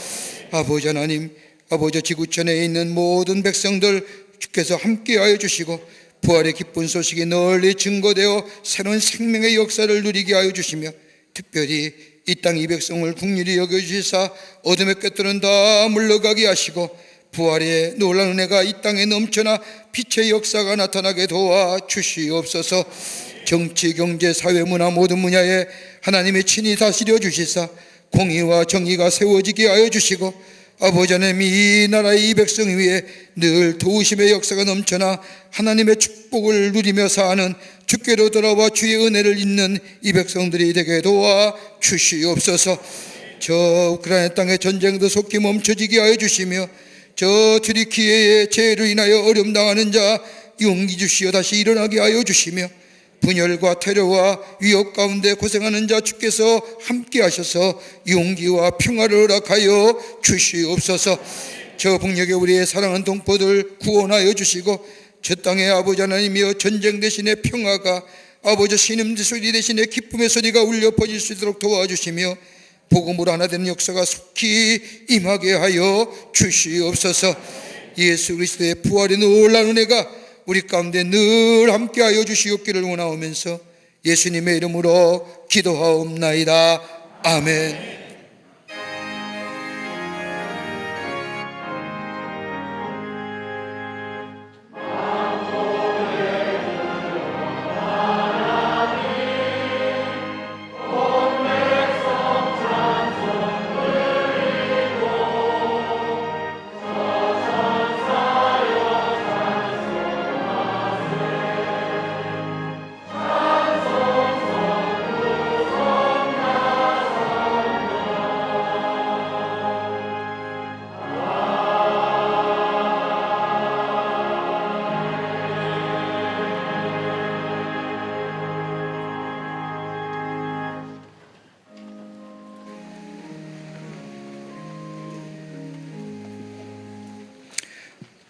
아버지 하나님, 아버지 지구촌에 있는 모든 백성들 주께서 함께하여 주시고 부활의 기쁜 소식이 널리 증거되어 새로운 생명의 역사를 누리게 하여 주시며 특별히 이 땅 이 백성을 긍휼히 여겨주시사 어둠의 꾀들은 다 물러가게 하시고 부활의 놀라운 은혜가 이 땅에 넘쳐나 빛의 역사가 나타나게 도와주시옵소서. 정치, 경제, 사회, 문화 모든 분야에 하나님의 친히 다스려 주시사 공의와 정의가 세워지게 하여 주시고 아버지 하나님, 이 나라의 이 백성 위에 늘 도우심의 역사가 넘쳐나 하나님의 축복을 누리며 사는 주께로 돌아와 주의 은혜를 잇는 이 백성들이 되게 도와주시옵소서. 저 우크라이나 땅의 전쟁도 속히 멈춰지게 하여 주시며 저 튀르키예의 죄로 인하여 어려움 당하는 자 용기 주시어 다시 일어나게 하여 주시며 분열과 테러와 위협 가운데 고생하는 자 주께서 함께 하셔서 용기와 평화를 허락하여 주시옵소서. 저 북녘에 우리의 사랑하는 동포들 구원하여 주시고 저 땅의 아버지 하나님이여 전쟁 대신에 평화가, 아버지 신음 소리 대신에 기쁨의 소리가 울려 퍼질 수 있도록 도와주시며 복음으로 하나 되는 역사가 속히 임하게 하여 주시옵소서. 예수 그리스도의 부활의 놀라운 은혜가 우리 가운데 늘 함께하여 주시옵기를 원하오면서 예수님의 이름으로 기도하옵나이다. 아멘.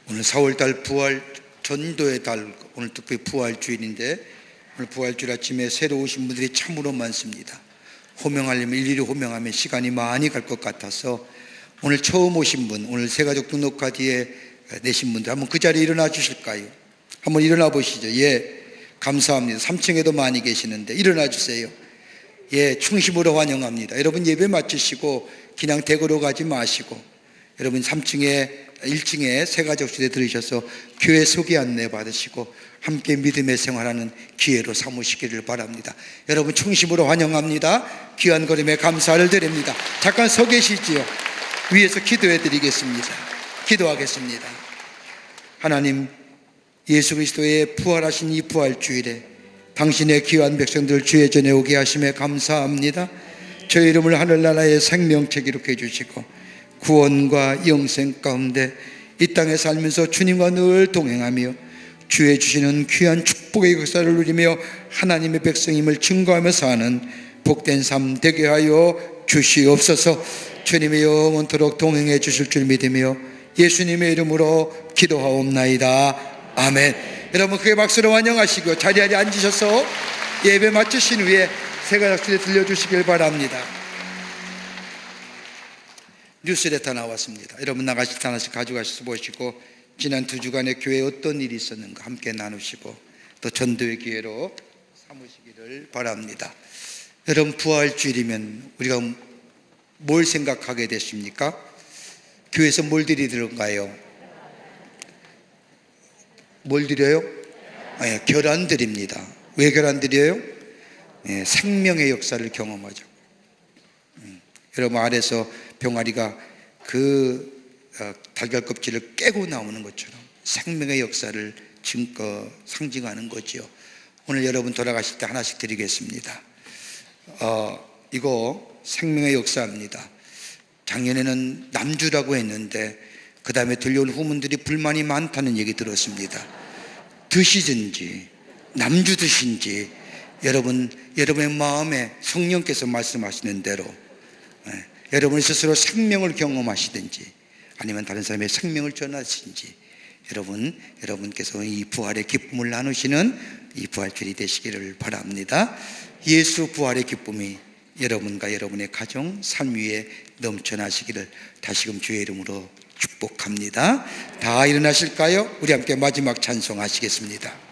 오늘 4월달 부활 전도의 달, 오늘 특별히 부활주일인데 오늘 부활주일 아침에 새로 오신 분들이 참으로 많습니다. 호명하려면 일일이 호명하면 시간이 많이 갈 것 같아서 오늘 처음 오신 분, 오늘 새가족 등록카드에 내신 분들 한번 그 자리에 일어나 주실까요? 한번 일어나 보시죠. 예, 감사합니다. 3층에도 많이 계시는데 일어나 주세요. 예, 충심으로 환영합니다. 여러분 예배 마치시고 그냥 댁으로 가지 마시고 여러분 1층에 새가족실에 들으셔서 교회 소개 안내 받으시고 함께 믿음의 생활하는 기회로 삼으시기를 바랍니다. 여러분 충심으로 환영합니다. 귀한 걸음에 감사를 드립니다. 잠깐 서 계시지요. 위에서 기도해 드리겠습니다. 기도하겠습니다. 하나님, 예수 그리스도의 부활하신 이 부활주일에 당신의 귀한 백성들 주의 전에 오게 하심에 감사합니다. 저희 이름을 하늘나라의 생명체 기록해 주시고 구원과 영생 가운데 이 땅에 살면서 주님과 늘 동행하며 주의 주시는 귀한 축복의 역사를 누리며 하나님의 백성임을 증거하며 사는 복된 삶 되게 하여 주시옵소서. 주님의 영원토록 동행해 주실 줄 믿으며 예수님의 이름으로 기도하옵나이다. 아멘. 여러분 크게 박수로 환영하시고 자리에 앉으셔서 예배 마치신 후에 새가족실에 들려주시길 바랍니다. 뉴스레터 나왔습니다. 여러분 나가실 때 하나씩 가져가셔서 보시고 지난 2주간의 교회에 어떤 일이 있었는가 함께 나누시고 또 전도의 기회로 삼으시기를 바랍니다. 여러분, 부활주일이면 우리가 뭘 생각하게 됐습니까? 교회에서 뭘 드리던가요? 뭘 드려요? 결안 드립니다. 왜 결안 드려요? 생명의 역사를 경험하죠. 여러분, 알에서 병아리가 그 달걀 껍질을 깨고 나오는 것처럼 생명의 역사를 상징하는 거지요. 오늘 여러분 돌아가실 때 하나씩 드리겠습니다. 이거 생명의 역사입니다. 작년에는 남주라고 했는데 그 다음에 들려온 후문들이 불만이 많다는 얘기 들었습니다. 드시든지 남주듯인지 여러분의 마음에 성령께서 말씀하시는 대로 여러분 스스로 생명을 경험하시든지 아니면 다른 사람의 생명을 전하시든지 여러분께서 이 부활의 기쁨을 나누시는 이 부활절이 되시기를 바랍니다. 예수 부활의 기쁨이 여러분과 여러분의 가정, 삶 위에 넘쳐나시기를 다시금 주의 이름으로 축복합니다. 다 일어나실까요? 우리 함께 마지막 찬송하시겠습니다.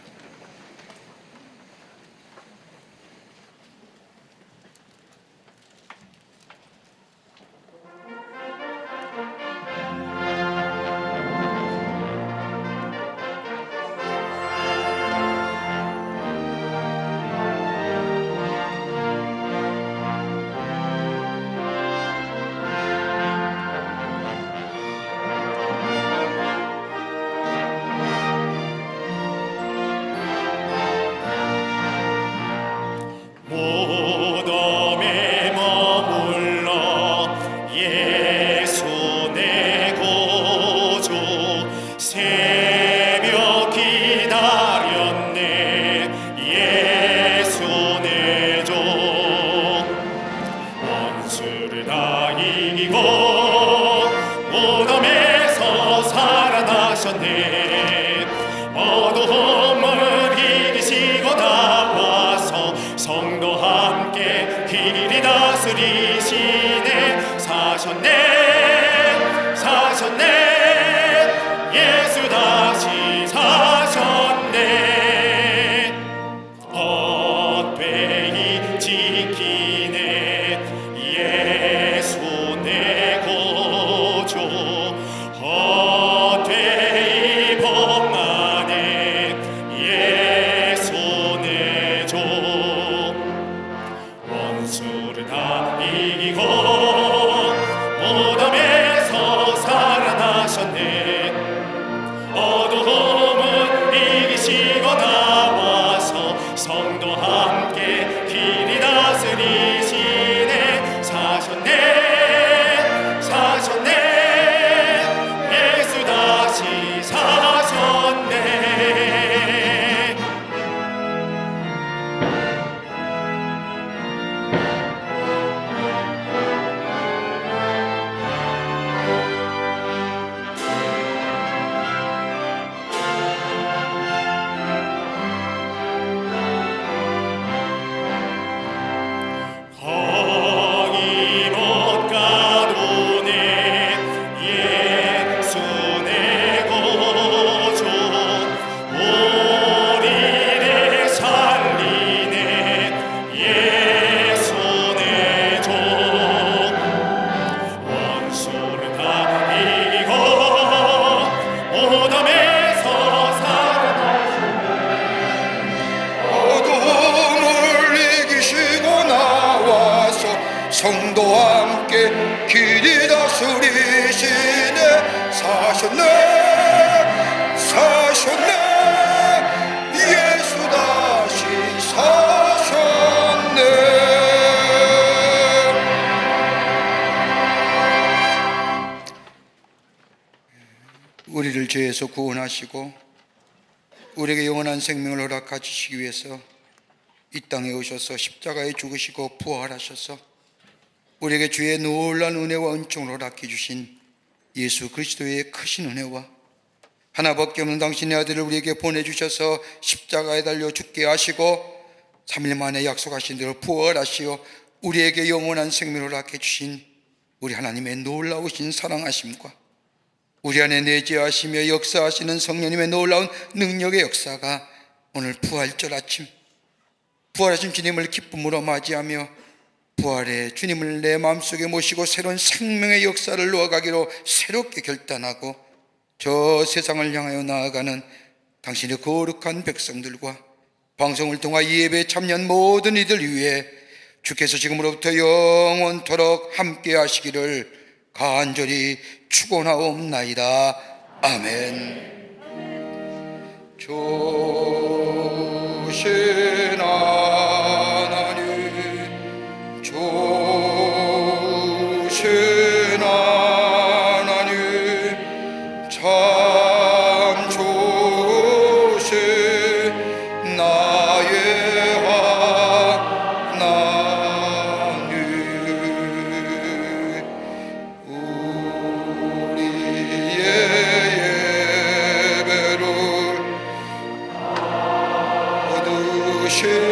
성도와 함께 길이 다스리시네. 사셨네 예수 다시 사셨네. 우리를 죄에서 구원하시고 우리에게 영원한 생명을 허락하 주시기 위해서 이 땅에 오셔서 십자가에 죽으시고 부활하셔서 우리에게 주의 놀라운 은혜와 은총을 허락해 주신 예수 그리스도의 크신 은혜와 하나밖에 없는 당신의 아들을 우리에게 보내주셔서 십자가에 달려 죽게 하시고 3일 만에 약속하신 대로 부활하시어 우리에게 영원한 생명을 허락해 주신 우리 하나님의 놀라우신 사랑하심과 우리 안에 내재하시며 역사하시는 성령님의 놀라운 능력의 역사가 오늘 부활절 아침, 부활하신 주님을 기쁨으로 맞이하며 부활의 주님을 내 마음속에 모시고 새로운 생명의 역사를 놓아가기로 새롭게 결단하고 저 세상을 향하여 나아가는 당신의 거룩한 백성들과 방송을 통하 이 예배에 참여한 모든 이들 위해 주께서 지금으로부터 영원토록 함께 하시기를 간절히 축원하옵나이다. 아멘. 조신 하나님, 조신 하나님, 참 조신 나의 하나님, 우리의 예배를 받으시